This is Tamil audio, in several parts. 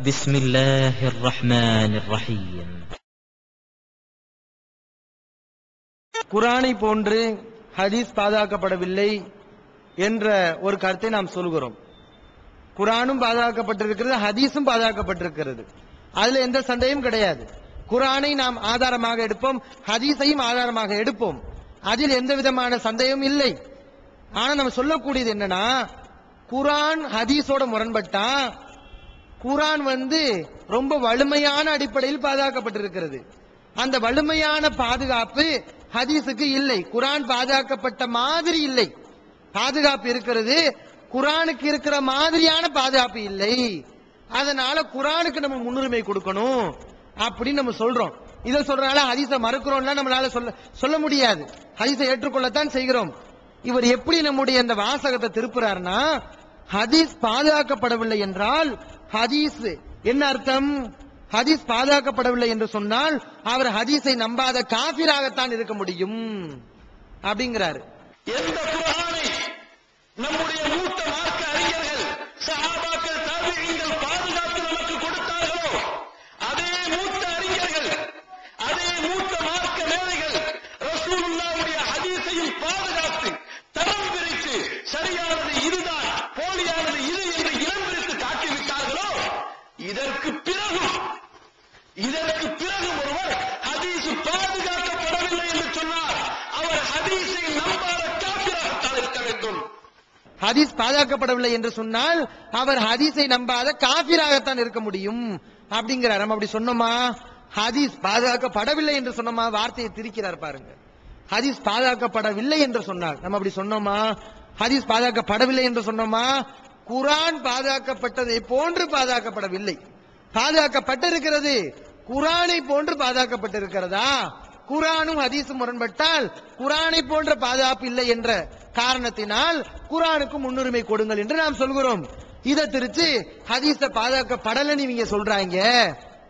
بسم الله الرحمن الرحيم. குர்ஆனை போன்று ஹதீஸ் பாதுகாக்கப்படவில்லை என்ற ஒரு கருத்தை நாம் சொல்கிறோம். குர்ஆனும் பாதுகாக்கப்பட்டிருக்கிறது, ஹதீஸும் பாதுகாக்கப்பட்டிருக்கிறது. அதுல எந்த சந்தேகமும் கிடையாது. குர்ஆனை நாம் ஆதாரமாக எடுப்போம், ஹதீஸையும் ஆதாரமாக எடுப்போம். அதில் எந்த விதமான சந்தேகமும் இல்லை. ஆனா நம்ம சொல்லக்கூடியது என்னன்னா, குர்ஆன் ஹதீஸோட முரண்பட்டா குர்ஆன் ரொம்ப வலிமையான அடிப்படையில் பாதுகாக்கப்பட்டிருக்கிறது. அந்த வலிமையான பாதுகாப்பு ஹதீஸுக்கு இல்லை. குர்ஆன் பாதுகாக்கப்பட்ட மாதிரி இல்லை. பாதுகாப்பு இருக்கிறது, குர்ஆனுக்கு இருக்கிற மாதிரியான பாதுகாப்பு இல்லை. அதனால குர்ஆனுக்கு நம்ம முன்னுரிமை கொடுக்கணும் அப்படின்னு நம்ம சொல்றோம். இதை சொல்றதுனால ஹதீஸை மறுக்கிறோம்னா நம்மளால சொல்ல முடியாது. ஹதீஸை ஏற்றுக்கொள்ளத்தான் செய்கிறோம். இவர் எப்படி நம்முடைய அந்த வாசகத்தை திருப்புறாருன்னா, ஹதீஸ் பாதுகாக்கப்படவில்லை என்றால் ஹதீஸ் என்ன அர்த்தம்? ஹதீஸ் பாதுகாக்கப்படவில்லை என்று சொன்னால் அவர் ஹதீஸை நம்பாத காஃபிராகத்தான் இருக்க முடியும் அப்படிங்கிறாரு. எந்த குர்ஆனை நம்முடைய மூத்த மார்க்க அறிஞர்கள், சஹாபாக்கள், தாபிஈன்கள் பாதுகாத்து நமக்கு கொடுத்தார்களோ, அதே மூத்த அறிஞர்கள், அதே மூத்த மார்க்க மேதைகள் ரசூலுல்லாஹ்வுடைய ஹதீஸையும் பாதுகாத்து தரம் பிரித்து சரியானது இதுதான், போலியானது இது என்று இனம் பிரித்து காட்டிவிட்டார்களோ, இதற்கு பிறகு ஒருவர் ஹதீஸ் பாதுகாக்கப்படவில்லை என்று சொன்னார், அவர் ஹதீஸை நம்பாத காபிராகத்தான் இருக்க வேண்டும். ஹதீஸ் பாதுகாக்கப்படவில்லை என்று சொன்னால் அவர் ஹதீஸை நம்பாத காஃபிராகத்தான் இருக்க முடியும் அப்படிங்கிறார். நம்ம அப்படி சொன்னோமா? ஹதீஸ் பாதுகாக்கப்படவில்லை என்று சொன்னோமா? வார்த்தையை திரிக்கிறார் பாருங்க. ஹதீஸ் பாதுகாக்கப்படவில்லை என்று சொன்னார். நம்ம அப்படி சொன்னோமா? ஹதீஸ் பாதுகாக்கப்படவில்லை என்று சொன்னோமா? குர்ஆன் பாதுகாக்கப்பட்டதை போன்று பாதுகாக்கப்படவில்லை. பாதுகாக்கப்பட்டிருக்கிறது, குர்ஆனை போன்று பாதுகாக்கப்பட்டிருக்கிறதா? குர்ஆனும் ஹதீஸும் முரண்பட்டால் குர்ஆனை போன்ற பாதுகாப்பு இல்லை என்ற காரணத்தினால் குர்ஆனுக்கு முன்னுரிமை கொடுங்கள் என்று நாம் சொல்கிறோம். இதை திருச்சி ஹதீஸ பாதுகாக்கப்படலன்னு இவங்க சொல்றாங்க,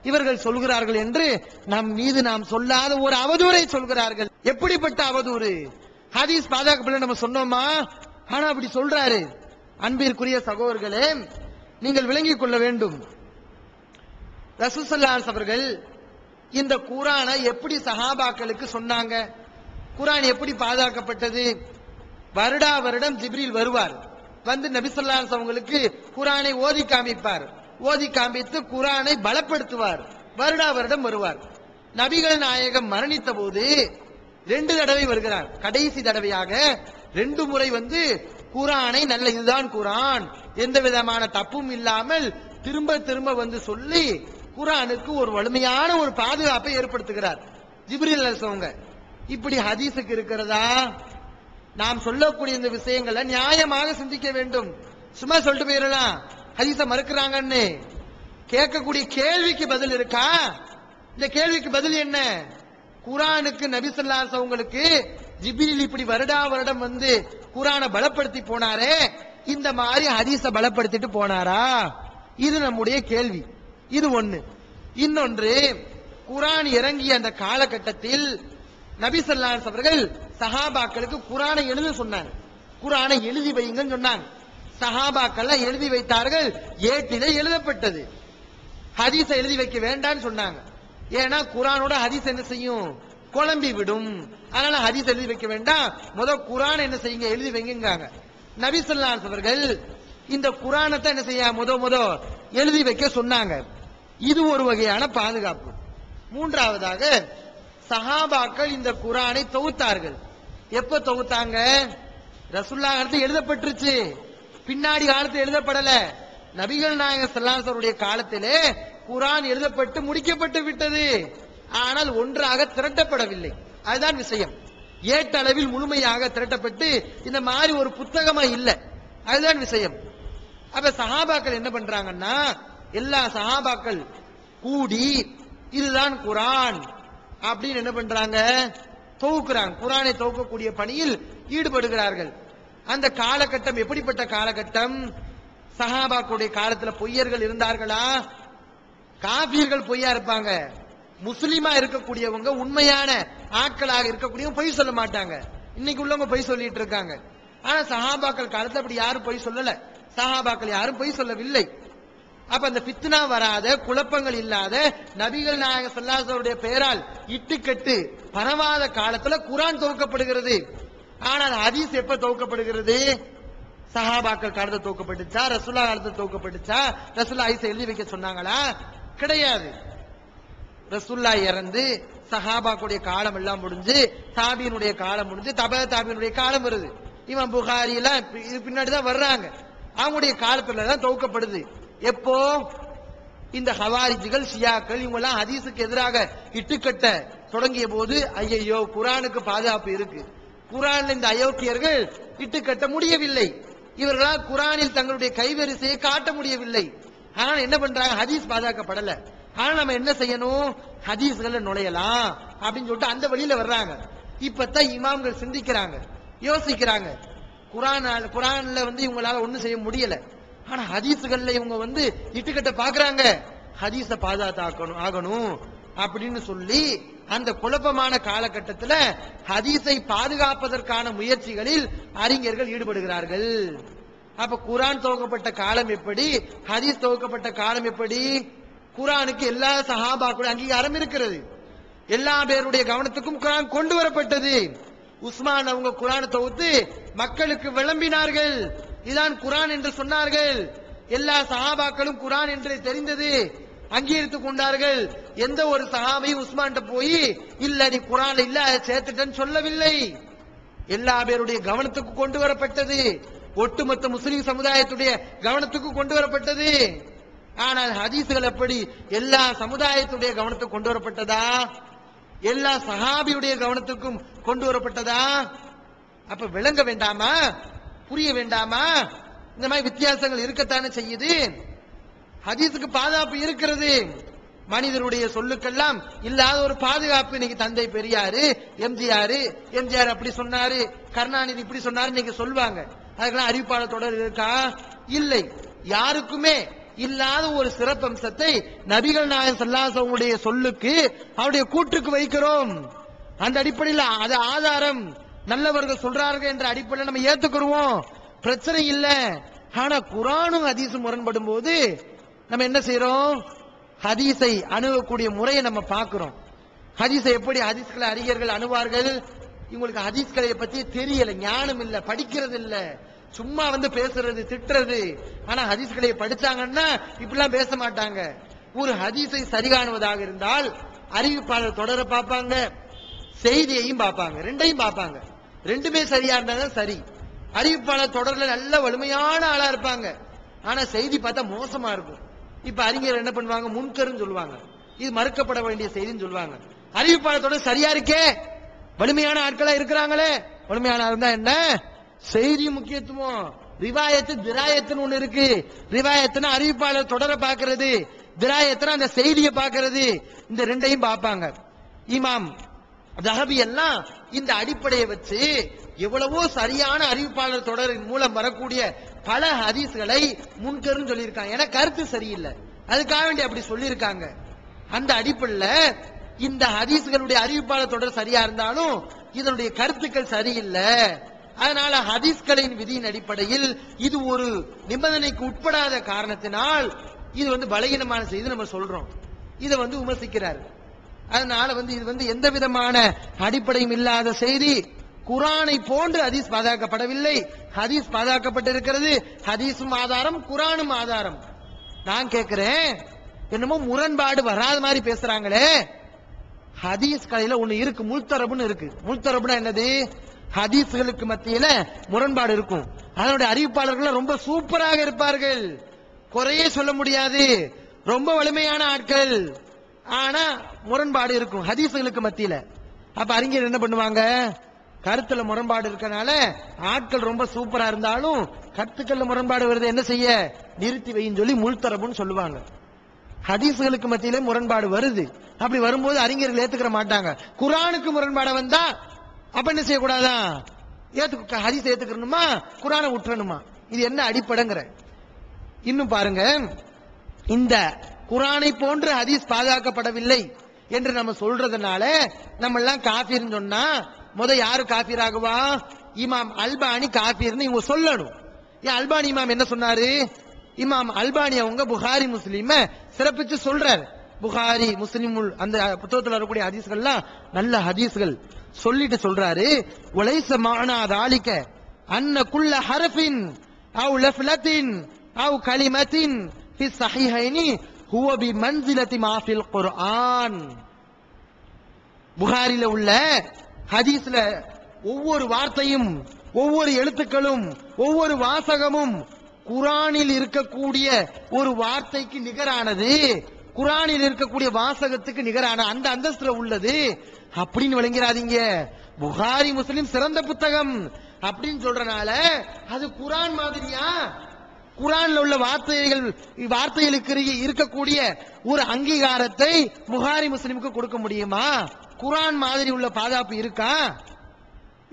இவர்கள் சொல்கிறார்கள் என்று நம் மீது நாம் சொல்லாத ஒரு அவதூறை சொல்கிறார்கள். எப்படிப்பட்ட அவதூறு? ஹதீஸ் பாதுகாக்கப்படல நம்ம சொன்னோமா? ஆனா அப்படி சொல்றாரு. அன்பிற்குரிய சகோதரர்களே, நீங்கள் விளங்கிக் கொள்ள வேண்டும், ரசூல் ஸல்லல்லாஹு அலைஹி அவர்கள் இந்த குர்ஆனை எப்படி சஹாபாக்களுக்கு சொன்னாங்க? குர்ஆன் எப்படி பாதுகாக்கப்பட்டது? வருடா வருடம் ஜிப்ரீல் வருவார், நபி ஸல்லல்லாஹு அலைஹி அவங்களுக்கு குர்ஆனை ஓதி காமிப்பார், ஓதி காமித்து குர்ஆனை பலப்படுத்துவார். வருடா வருடம் வருவார். நபிகள் நாயகம் மரணித்த போது 2 தடவை வருகிறார். கடைசி தடவையாக 2 முறை குர்ஆனை நல்ல இதுதான் குர்ஆன், எந்த விதமான தப்பும் இல்லாமல் திரும்ப திரும்ப சொல்லி குர்ஆனுக்கு ஒரு வலிமையான ஒரு பாதுகாப்பை ஏற்படுத்துகிறார் ஜிப்ரீல் அலைஹிஸ்ஸலாம். இப்படி ஹதீஸுக்கு இருக்கிறதா? நாம் சொல்லக்கூடிய இந்த விஷயங்களை நியாயமாக சிந்திக்க வேண்டும். சும்மா சொல்லிட்டு போயிடலாம் ஹதீஸை மறுக்கிறாங்கன்னு. கேட்கக்கூடிய கேள்விக்கு பதில் இருக்கா? இந்த கேள்விக்கு பதில் என்ன? குர்ஆனுக்கு நபி ஸல்லல்லாஹு அலைஹி அவங்களுக்கு ஜிப்ரீல் இப்படி வருடா வருடம் குர்ஆனை பலப்படுத்தி போனாரே, இந்த மாதிரி ஹதீஸை பலப்படுத்திட்டு போனாரா? இது நம்முடைய கேள்வி. இது ஒண்ணு. இன்னொன்று, குர்ஆன் இறங்கிய அந்த காலகட்டத்தில் நபி ஸல்லல்லாஹு அலைஹி அவர்கள் சஹாபாக்களுக்கு குர்ஆனை எழுத சொன்னாங்க. குர்ஆனை எழுதி வைங்கன்னு சொன்னாங்க. சஹாபாக்கள் எழுதி வைத்தார்கள், ஏட்டிலே எழுதப்பட்டது. ஹதீஸை எழுதி வைக்க வேண்டாம்னு சொன்னாங்க. ஏன்னா குர்ஆனோட ஹதீஸ் என்ன செய்யும்? குழம்பி விடும். அதனால ஹதீஸ் எழுதி வைக்க வேண்டாம், குர்ஆனை என்ன செய்யுங்க, எழுதி வைங்காங்க. நபி ஸல்லல்லாஹு அலைஹி அவர்கள் இந்த குர்ஆனை என்ன செய்ய எழுதி வைக்க சொன்னாங்க. இது ஒரு வகையான பாதுகாப்பு. மூன்றாவதாக, சஹாபாக்கள் இந்த குர்ஆனை தொகுத்தார்கள். எப்ப தொகுத்தாங்க? ரசூலுல்லாஹ் காலத்தில் எழுதப்பட்டுருச்சு, பின்னாடி காலத்தில் எழுதப்படல. நபிகள் நாயகம் ஸல்லல்லாஹு அலைஹி வஸல்லம் காலத்திலே குர்ஆன் எழுதப்பட்டு முடிக்கப்பட்டு விட்டது. ஆனால் ஒன்றாக திரட்டப்படவில்லை. அதுதான் விஷயம். ஏட்டளவில் முழுமையாக திரட்டப்பட்டு இந்த மாதிரி ஒரு புத்தகமா இல்ல. அதுதான் விஷயம். அப்ப சஹாபாக்கள் என்ன பண்றாங்கன்னா, எல்லா சஹாபாக்கள் கூடி இதுதான் குர்ஆன் அப்படின்னு என்ன பண்றாங்க? தொகுக்கிறாங்க. குர்ஆனை தொகுக்கக்கூடிய பணியில் ஈடுபடுகிறார்கள். அந்த காலகட்டம் எப்படிப்பட்ட காலகட்டம்? சஹாபாக்களுடைய காலத்துல பொய்யர்கள் இருந்தார்களா? காஃபிர்கள் பொய்யா இருப்பாங்க. முஸ்லிமா இருக்கக்கூடியவங்க, உண்மையான ஆட்களாக இருக்கக்கூடியவங்க பொய் சொல்ல மாட்டாங்க. இன்னைக்கு உள்ளவங்க பொய் சொல்லிட்டு இருக்காங்க. ஆனா சஹாபாக்கள் காலத்துல அப்படி யாரும் பொய் சொல்லல. சஹாபாக்கள் யாரும் பொய் சொல்லவில்லை. அப்ப அந்த ஃபித்னா வராத, குழப்பங்கள் இல்லாத, நபிகள் நாயகம் ஸல்லல்லாஹு அலைஹி வஸல்லம் பெயரால் இட்டுக்கட்டு பரவாத காலத்துல குர்ஆன் துவக்கப்படுகிறது. ஆனால் ஹதீஸ் எப்ப துவக்கப்படுகிறது? சஹாபாக்கள் காலத்துல துவக்கப்பட்டுச்சா? ரசூலுல்லாஹ் காலத்துல துவக்கப்பட்டுச்சா? ரசூலுல்லாஹ் ஹதீஸ் எழுதி வைக்க சொன்னாங்களா? கிடையாது. ரசூலுல்லாஹ் இறந்து சஹாபாக்குடைய காலம் எல்லாம் முடிஞ்சு, தாபீனுடைய காலம் முடிஞ்சு, தாபீனுடைய காலம் வருது. இமாம் புகாரி எல்லாம் இது பின்னாடி தான் வர்றாங்க. அவங்களுடைய காலத்துல தான் துவக்கப்படுது. எப்போ? இந்த ஹவாரிஜிகள், ஷியாக்கள் இவங்க எல்லாம் ஹதீஸுக்கு எதிராக இட்டுக்கட்ட தொடங்கிய போது, ஐயையோ குர்ஆனுக்கு பாதுகாப்பு இருக்கு, குர்ஆன்ல இந்த அயோக்கியர்கள் இட்டுக்கட்ட முடியவில்லை, இவர்களால் குர்ஆனில் தங்களுடைய கைவரிசையை காட்ட முடியவில்லை. ஆனால் என்ன பண்றாங்க? ஹதீஸ் பாதுகாக்கப்படல. ஆனா நம்ம என்ன செய்யணும்? ஹதீஸ்களை நுழையலாம் அப்படின்னு சொல்லிட்டு அந்த வழியில வர்றாங்க. இப்பதான் இமாம்கள் சிந்திக்கிறாங்க, யோசிக்கிறாங்க. குர்ஆன்ல இவங்களால ஒண்ணும் செய்ய முடியல. ஆனா ஹதீஸ்கள்ல இவங்க இட்டுக்கட்ட பாக்குறாங்க, ஹதீஸ பாதுகாத்தாக்கணும் ஆகணும் அப்படின்னு சொல்லி அந்த குழப்பமான காலகட்டத்தில் ஹதீஸை பாதுகாப்பதற்கான முயற்சிகளில் அறிஞர்கள் ஈடுபடுகிறார்கள். அப்ப குர்ஆன் துவக்கப்பட்ட காலம் எப்படி, ஹதீஸ் துவக்கப்பட்ட காலம் எப்படி? குர்ஆனுக்கு எல்லா சஹாபாக்களுடைய அங்கீகாரம் இருக்கிறது. எல்லா பேருடைய கவனத்துக்கும் குர்ஆன் கொண்டு வரப்பட்டது. உஸ்மான் அவங்க குர்ஆனை தொகுத்து மக்களுக்கு விளம்பினார்கள். இதான் குர்ஆன் என்று சொன்னார்கள். எல்லா சஹாபாக்களும் குர்ஆன் என்று தெரிந்தது, அங்கீகரித்துக் கொண்டார்கள். எந்த ஒரு சஹாபியும் உஸ்மான் போய் இல்ல நீ குர்ஆன்ல இல்ல அதை சேர்த்துட்டேன்னு சொல்லவில்லை. எல்லா பேருடைய கவனத்துக்கு கொண்டு வரப்பட்டது, ஒட்டுமொத்த முஸ்லிம் சமுதாயத்துடைய கவனத்துக்கு கொண்டு வரப்பட்டது. ஆனால் ஹதீஸ்கள் எப்படி எல்லா சமுதாயத்துடைய கவனத்துக்கு கொண்டு வரப்பட்டதா? எல்லா சஹாபியுடைய கவனத்துக்கும் கொண்டு வரப்பட்டதா? அப்ப விளங்க வேண்டாமா? புரிய வேண்டாமா? இந்த மாதிரி வித்தியாசங்கள் இருக்கத்தானே செய்யுது. ஹதீஸுக்கு பாதுகாப்பு இருக்கிறது. மனிதனுடைய சொல்லுக்கெல்லாம் இல்லாத ஒரு பாதுகாப்பு. இன்னைக்கு தந்தை பெரியாரு, எம்ஜிஆர் அப்படி சொன்னாரு, கருணாநிதி இப்படி சொன்னாரு இன்னைக்கு சொல்வாங்க. அதுக்கெல்லாம் அறிவிப்பாளர் தொடர் இருக்கா? இல்லை. யாருக்குமே இல்லாத ஒரு சிறப்பம்சத்தை நபிகள் நாயகம் ஸல்லல்லாஹு அலைஹி வஸல்லம் சொல்லுக்கு, அவருடைய கூற்றுக்கு வைக்கிறோம். அந்த அடிப்படையில் அது ஆதாரம், நல்லவர்கள் சொல்றார்கள் என்ற அடிப்படையில் நம்ம ஏத்துக்கிறோம், பிரச்சனை இல்ல. ஆனா குர்ஆனும் ஹதீஸும் முரண்படும் போது நம்ம என்ன செய்யறோம்? ஹதீஸை அணுகக்கூடிய முறையை நம்ம பார்க்கிறோம். ஹதீஸை எப்படி ஹதீஸ்களை அறிஞர்கள் அணுவார்கள்? இவங்களுக்கு ஹதீஸ்களை பத்தி தெரியல, ஞானம் இல்ல, படிக்கிறது இல்ல, சும்மா பேசுறது, திட்டுறது. ஆனா ஹதீஸ்களை படிச்சாங்கன்னா இப்படிலாம் பேச மாட்டாங்க. ஒரு ஹதீஸை சரி காணுவதாக இருந்தால் அறிவிப்பாளர் தொடர பார்ப்பாங்க, செய்தியையும் பார்ப்பாங்க, ரெண்டையும் பார்ப்பாங்க. ரெண்டுமே சரியா இருந்தாதான் சரி. அறிவிப்பாளர் தொடர்ல நல்ல வலிமையான ஆளா இருப்பாங்க, ஆனா செய்தி பார்த்தா மோசமா இருக்கும். இப்ப அறிஞர் என்ன பண்ணுவாங்க? முன்கருன்னு சொல்லுவாங்க, இது மறுக்கப்பட வேண்டிய செய்தின்னு சொல்லுவாங்க. அறிவிப்பாளர் தொடர் சரியா இருக்கே, வலிமையான ஆட்களா இருக்கிறாங்களே. வலிமையான இருந்தா என்ன? செய்தி முக்கியத்துவம். ரிவாயத்து திராயத்துன்னு ஒண்ணு இருக்கு. ரிவாயத்துனா அறிவிப்பாளர் தொடர பாக்குறது, திராயத்துனா அந்த செய்தியை பாக்குறது. இந்த ரெண்டையும் பார்ப்பாங்க. இமாம் தஹபி எல்லாம் இந்த அடிப்படையை வச்சு எவ்வளவோ சரியான அறிவிப்பாளர் தொடரின் மூலம் வரக்கூடிய பல ஹதீஸ்களை முன்கருன்னு சொல்லியிருக்காங்க. ஏன்னா கருத்து சரியில்லை, அதுக்காக வேண்டி அப்படி சொல்லியிருக்காங்க. அந்த அடிப்படையில் இந்த ஹதீஸ்களுடைய அறிவிப்பாளர் தொடர் சரியா இருந்தாலும் இதனுடைய கருத்துக்கள் சரியில்லை. அதனால ஹதீஸ்களின் விதியின் அடிப்படையில் இது ஒரு நிபந்தனைக்கு உட்படாத காரணத்தினால் இது பலகீனமான செய்தி நம்ம சொல்றோம். இதை விமர்சிக்கிறார். அதனால இது எந்த விதமான அடிப்படையும் இல்லாத செய்தி. குர்ஆனை போன்று ஹதீஸ் பாதுகாக்கப்படவில்லை, ஹதீஸ் பாதுகாக்கப்பட்டிருக்கிறது. ஹதீஸும் ஆதாரம், குர்ஆனும் ஆதாரம். நான் கேட்கிறேன், என்னமோ முரண்பாடு வராத மாதிரி பேசுறாங்களே. ஹதீஸ் கலையில ஒண்ணு இருக்கு, முல்தரபுன்னு இருக்கு. முல்தரபுனா என்னது? ஹதீஸ்களுக்கு மத்தியில முரண்பாடு இருக்கும். அதனுடைய அறிவிப்பாளர்கள் ரொம்ப சூப்பராக இருப்பார்கள், குறையே சொல்ல முடியாது, ரொம்ப வலிமையான ஆட்கள். ஆனா முரண்பாடு இருக்கும் ஹதீஸ்களுக்கு மத்தியில. அப்ப அறிஞர் என்ன பண்ணுவாங்க? கருத்துல முரண்பாடு இருக்கனால ஆட்கள் ரொம்ப சூப்பரா இருந்தாலும் கருத்துக்கள்ல முரண்பாடு வருது, என்ன செய்ய? நிறுத்தி வைன்னு சொல்லி முல்தரபுன்னு சொல்லுவாங்க. ஹதீஸ்களுக்கு மத்தியிலே முரண்பாடு வருது. அப்படி வரும்போது அறிஞர்கள் ஏத்துக்கிற மாட்டாங்க. குர்ஆனுக்கு முரண்பாடு வந்தா அப்ப என்ன செய்யக்கூடாதா? ஹதீஸ் ஏத்துக்கணுமா, குர்ஆனை விட்டுறணுமா? இது என்ன அடிப்படைங்கிற? இன்னும் பாருங்க, இந்த குர்ஆனை போன்று ஹதீஸ் பாதுகாக்கப்படவில்லை என்று நம்ம சொல்றதுனால நம்ம எல்லாம் காஃபிர்னு சொன்னா யாரு காஃபிர் ஆகுவா? இமாம் அல்பானி காஃபிர்னு இவங்க சொல்லணும். ஏன் அல்பானி இமாம் என்ன சொன்னாரு? இமாம் அல்பானி அவங்க புகாரி முஸ்லிம சிறப்பிச்சு சொல்றார். புகாரி முஸ்லிம் அந்த புத்தகத்தில் வரக்கூடிய ஹதீஸ்கள்லாம் நல்ல ஹதீஸ்கள் சொல்லிட்டு சொல்றாரு, வலைஸ மஅனா தாலிக அன்ன குல்ல ஹர்ஃபின் அவ் லஃப்லத்தின் அவ் கலிமத்தின் ஃபி ஸஹீஹைனி ஹுவ பிமன்சிலத்தி மா ஃபில் குர்ஆன். புகாரில உள்ள ஹதீஸ்ல ஒவ்வொரு வார்த்தையும், ஒவ்வொரு எழுத்துக்களும், ஒவ்வொரு வாசகமும் குர்ஆனில் இருக்கக்கூடிய ஒரு வார்த்தைக்கு நிகரானது, குர்ஆனில் இருக்கக்கூடிய வாசகத்துக்கு நிகரான அந்த அந்தஸ்துல உள்ளது அப்படின்னு விளங்கிறாதீங்க. புகாரி முஸ்லிம் சிறந்த புத்தகம் அப்படின்னு சொல்றனால அது குர்ஆன் மாதிரியா? குர்ஆன்ல உள்ள வார்த்தைகளுக்கு இருக்கக்கூடிய ஒரு அங்கீகாரத்தை புகாரி முஸ்லிமுக்கு கொடுக்க முடியுமா? குர்ஆன் மாதிரி உள்ள பாதுகாப்பு இருக்கா?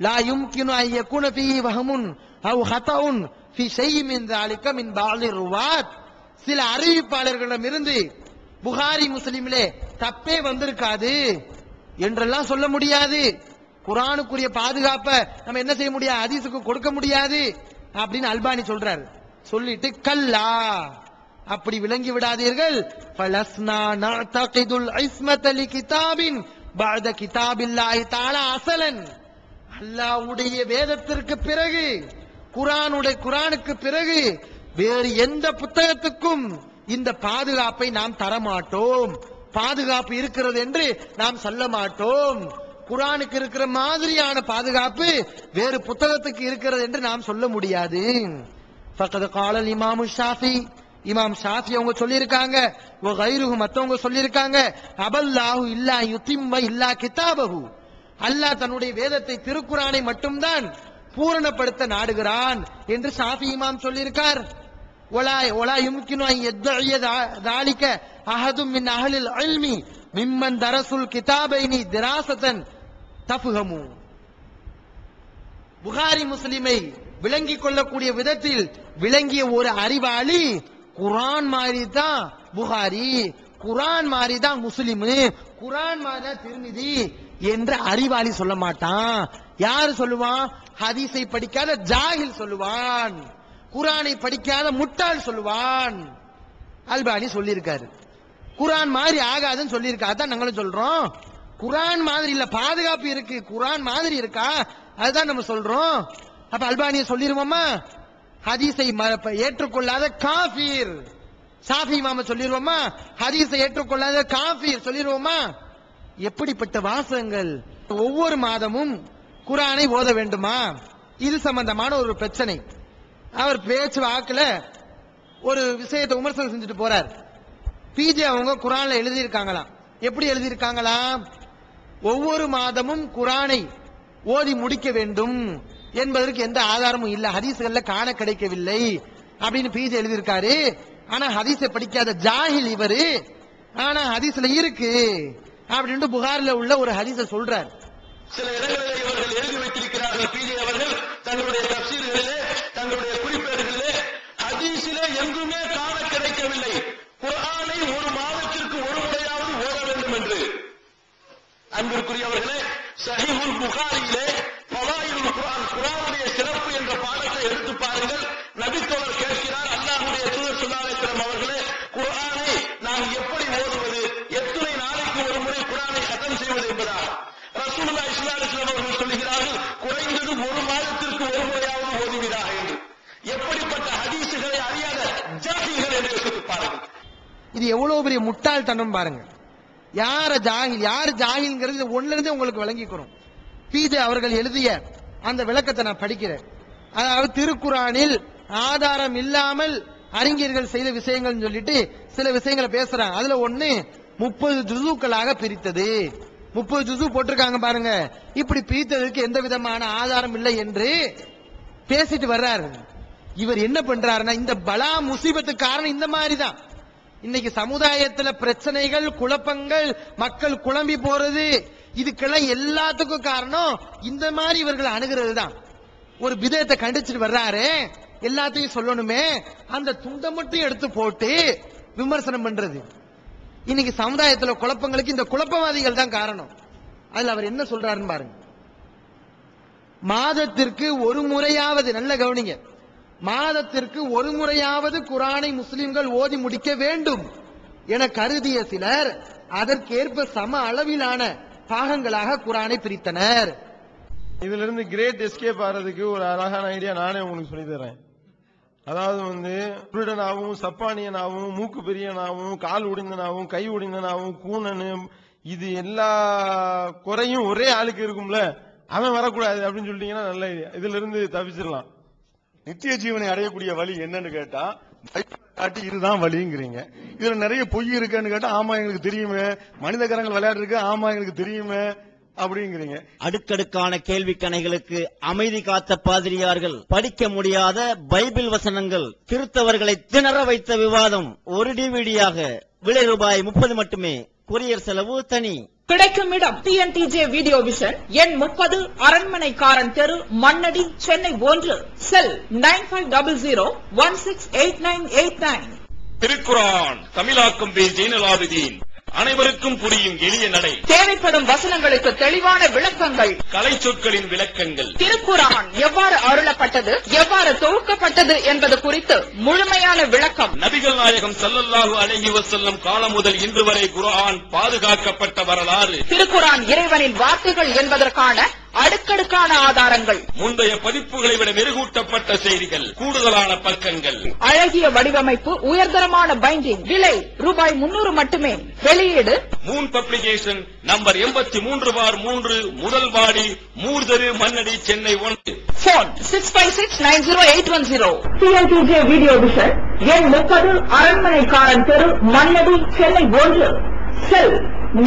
லா யும்கினு அன் யகுன ஃபீஹி வஹமுன் அவ் ஹதஉன் ஃபீ ஷைஇன் மின் ذلك மின் பஅதி ருவாத். சில அறிவிப்பாளர்களிடமிருந்து புகாரி முஸ்லிமிலே தப்பே வந்திருக்காது என்றெல்லாம் சொல்ல முடியாது. குர்ஆனுக்குரிய பாதுகாப்பை நம்ம என்ன செய்ய முடியாது, ஹதீஸுக்கு கொடுக்க முடியாது அப்படின்னு அல்பானி சொல்றாரு. சொல்லிட்டு கல்லா, அப்படி விளங்கி விடாதீர்கள். ஃபலஸ்னா நஅதகிதுல் இஸ்மத லிகிதாபின் பஅத கிதாபில்லாஹி தஆலா அஸலன். அல்லாஹ்வுடைய வேதத்திற்கு பிறகு, குர்ஆனுக்கு பிறகு வேறு எந்த புத்தகத்துக்கும் இந்த பாதுகாப்பை நாம் தரமாட்டோம். பாதுகாப்பு இருக்கிறது என்று நாம் சொல்ல மாட்டோம். குர்ஆனுக்கு இருக்கிற மாதிரியான பாதுகாப்பு வேறு புத்தகத்துக்கு இருக்கிறது என்று நாம் சொல்ல முடியாது. ஃபக்கத் கால இமாம் ஷாஃபி, இமாம் ஷாஃபி அவங்க சொல்லியிருக்காங்க, வகைருஹு மத்தவங்க சொல்லியிருக்காங்க, அபல்லாஹு இல்லா யுத்திம்ம இல்லா கிதாபஹு. அல்லாஹ் தன்னுடைய வேதத்தை திருக்குர்ஆனை மட்டும்தான் பூரணப்படுத்த நாடுகிறான் என்று ஷாஃபி இமாம் சொல்லியிருக்கார். ولا يمكن أن يدعي ذلك أحد من أهل العلم ممن درسوا الكتابين دراسة تفهموا. புகாரி முஸ்லிமை விளங்கிக் கொள்ளக்கூடிய விதத்தில் விளங்கிய ஒரு அறிவாளி குர்ஆன் மாதிரி தான் புகாரி, குர்ஆன் மாதிரி தான் முஸ்லிம், குர்ஆன் மாதிரி தான் திர்மிதி என்ற அறிவாளி சொல்ல மாட்டான். யாரு சொல்லுவான்? ஹதீஸை படிக்காத ஜாஹில் சொல்லுவான், குர்ஆனை படிக்காத முட்டாள் சொல்லுவான். அல்பானி சொல்லியிருக்காரு. குர்ஆன் மாதிரி ஆகாதுன்னு சொல்லியிருக்காரு. அதான் நாங்களும் சொல்றோம். குர்ஆன் மாதிரி இல்ல, பாதுகாப்பு இருக்கு, குர்ஆன் மாதிரி இருக்கா, அதுதான் நம்ம சொல்றோம். அப்ப அல்பானியை சொல்லிருவோமா? ஹதீஸை ஏற்றுக்கொள்ளாத காஃபிர். ஷாஃபி இமாம சொல்லிருவோமா? ஹதீஸை ஏற்றுக்கொள்ளாத காஃபிர் சொல்லிருவோமா? எப்படிப்பட்ட வாசகங்கள்! ஒவ்வொரு மாதமும் குர்ஆனை ஓத வேண்டுமா? இது சம்பந்தமான ஒரு பிரச்சனை. அவர் பேச்சு வாக்குல ஒரு விஷயத்தை விமர்சனம் செஞ்சுட்டு போறார். பிஜே அவங்க குர்ஆன்ல எழுதியிருக்காங்களாம். எப்படி எழுதியிருக்காங்களாம்? ஒவ்வொரு மாதமும் குர்ஆனை ஓதி முடிக்க வேண்டும் என்பதற்கு எந்த ஆதாரமும் இல்ல, ஹதீஸ்கள்ல காண கிடைக்கவில்லை அப்படின்னு பிஜே எழுதியிருக்காரு. ஆனா ஹதீஸை படிக்காத ஜாஹில் இவரு, ஆனா ஹதீஸ்ல இருக்கு அப்படின்னு புகாரில உள்ள ஒரு ஹதீஸை சொல்றார். சில இடங்களில் இவர்கள் எழுதி வைத்திருக்கிறார்கள். பிஜே அவர்கள் தங்களுடைய தஃசீர்களிலே, தங்களுடைய குறிப்பேடுகளிலே ஹதீஸிலே எங்குமே காண கிடைக்கவில்லை குர்ஆனை ஒரு மாதத்திற்கு ஒரு முறையாவது ஓத வேண்டும் என்று. அன்பிற்குரியவர்களே, ஸஹீஹுல் புகாரியிலே ஃபவாயிலுல் குர்ஆன், குர்ஆனுடைய சிறப்பு என்ற பாடத்தை எடுத்து பாருங்கள். நபித்தோழர் கேட்கிறார், அல்லாஹ்வுடைய தூதர் ஸல்லல்லாஹு அலைஹி வஸல்லம் அவர்களே, குர்ஆனை நாம் எப்படி ஓதுவது, எத்தனை நாளைக்கு ஒரு முறை குர்ஆனை கதம் செய்வது என்பதா? ரசூலுல்லாஹி ஸல்லல்லாஹு அலைஹி வஸல்லம் அவர்கள் சொல்கிறார்கள், குறைந்தது ஒரு மாதத்திற்கு ஒரு முறையாவது ஓதுவீராக என்று. எப்படிப்பட்ட ஹதீஸுகளை அறியாத ஜாஹில்கள் என்று யோசித்து பாருங்கள். இது எவ்வளவு பெரிய முட்டாள்தனம் பாருங்க. யார ஜாஹில், யார் ஜாஹில்ங்கிறது ஒன்னுல இருந்து உங்களுக்கு விளங்கிக்கிறோம். பிஜே அவர்கள் எழுதிய அந்த விளக்கத்தை நான் படிக்கிறேன். அதாவது திருக்குர்ஆனில் ஆதாரம் இல்லாமல் அறிஞர்கள் செய்த விஷயங்கள் சொல்லிட்டு சில விஷயங்களை பேசுறாங்க. அதுல ஒண்ணு 30 ஜுஸுக்களாக பிரித்தது. 30 ஜுஸு போட்டிருக்காங்க பாருங்க. இப்படி பிரித்ததற்கு எந்த விதமான ஆதாரம் இல்லை என்று பேசிட்டு வர்றாரு. இவர் என்ன பண்றாருன்னா, இந்த பலா முசீபத்துக்கு காரணம் இந்த மாதிரி தான். இன்னைக்கு சமுதாயத்துல பிரச்சனைகள், குழப்பங்கள், மக்கள் குழம்பி போறது, இதுக்கெல்லாம் எல்லாத்துக்கும் காரணம் இந்த மாதிரி இவர்கள் அணுகிறது தான். ஒரு பிதத்தை கண்டிச்சுட்டு வர்றாரு, எல்லாத்தையும் சொல்லணுமே, அந்த துண்டை மட்டும் எடுத்து போட்டு விமர்சனம் பண்றது. இன்னைக்கு சமுதாயத்துல குழப்பங்களுக்கு இந்த குழப்பவாதிகள் தான் காரணம். அதுல அவர் என்ன சொல்றாருன்னு பாருங்க. மாதத்திற்கு ஒரு முறையாவது, நல்ல கவனிங்க, மாதத்திற்கு ஒரு முறையாவது குரானை முஸ்லிம்கள் ஓதி முடிக்க வேண்டும் என கருதிய சிலர் அதற்கேற்ப சம அளவிலான பாகங்களாக குரானை பிரித்தனர். இதுல இருந்து கிரேட் எஸ்கேப் ஆறதுக்கு ஒரு அழகான ஐடியா நானே உங்களுக்கு சொல்லி தரேன். அதாவது குருடனாவும் சப்பானியனாவும் மூக்கு பெரியனாவும் கால் உடைந்தனாவும் கை உடைந்தனாவும் கூனனு இது எல்லா குறையும் ஒரே ஆளுக்கு இருக்கும்ல, அவன் வரக்கூடாது அப்படின்னு சொல்லிட்டீங்கன்னா நல்ல ஐடியா. இதுல இருந்து தப்பிச்சிடலாம். நித்திய ஜீவனை அடையக்கூடிய வழி என்னன்னு கேட்டா காட்டி இதுதான் வழிங்கிறீங்க. இதுல நிறைய பொய் இருக்குன்னு கேட்டா ஆமா எங்களுக்கு தெரியுமே, மனித கரங்கள் விளையாடு இருக்கு ஆமா எங்களுக்கு தெரியுமே அப்படிங்கிறீங்க. அடுக்கடுக்கான கேள்வி கணைகளுக்கு அமைதி காத்த பாதிரியார்கள், படிக்க முடியாத பைபிள் வசனங்கள், கிறிஸ்தவர்களை திணற வைத்த விவாதம் ஒரு டிவிடியாக, விலை ரூபாய் 30 மட்டுமே, கொரியர் செலவு தனி. கிடைக்கும் இடம் TNTJ வீடியோ விஷன், எண் 30, அரண்மனைக்காரன் தெரு, மண்ணடி, சென்னை 1. செல் 9500168989. திருக்குரான் தமிழாக்கம் பி ஜெயினலாபுதீன். அனைவருக்கும் புரியும் எளிய நடை. தேவைப்படும் வசனங்களுக்கு தெளிவான விளக்கங்கள். கலை சொற்களின் விளக்கங்கள். திருக்குரான் எவ்வாறு அருளப்பட்டது, எவ்வாறு தொகுக்கப்பட்டது என்பது குறித்து முழுமையான விளக்கம். நபிகள் நாயகம் ஸல்லல்லாஹு அலைஹி வஸல்லம் காலம் முதல் இன்று வரை குர்ஆன் பாதுகாக்கப்பட்ட வரலாறு. திருக்குரான் இறைவனின் வார்த்தைகள் என்பதற்கான அடுக்கடுக்கான ஆதாரங்கள். முந்தைய பதிப்புகளை விட மெருகூட்டப்பட்ட செய்திகள், கூடுதலான பக்கங்கள், அழகிய வடிவமைப்பு, உயர்தரமான பைண்டிங். விலை ரூபாய் 300 மட்டுமே. வெளியீடு மூன் பப்ளிகேஷன், நம்பர் 83/3, முதல் வாடி, மூர்தரு, Mannady, Chennai 1. Phone 65690810. TNTJ video vision, எண் 30, அரண்மனைக்காரன் தெரு, மண்ணடி, சென்னை 1. செல்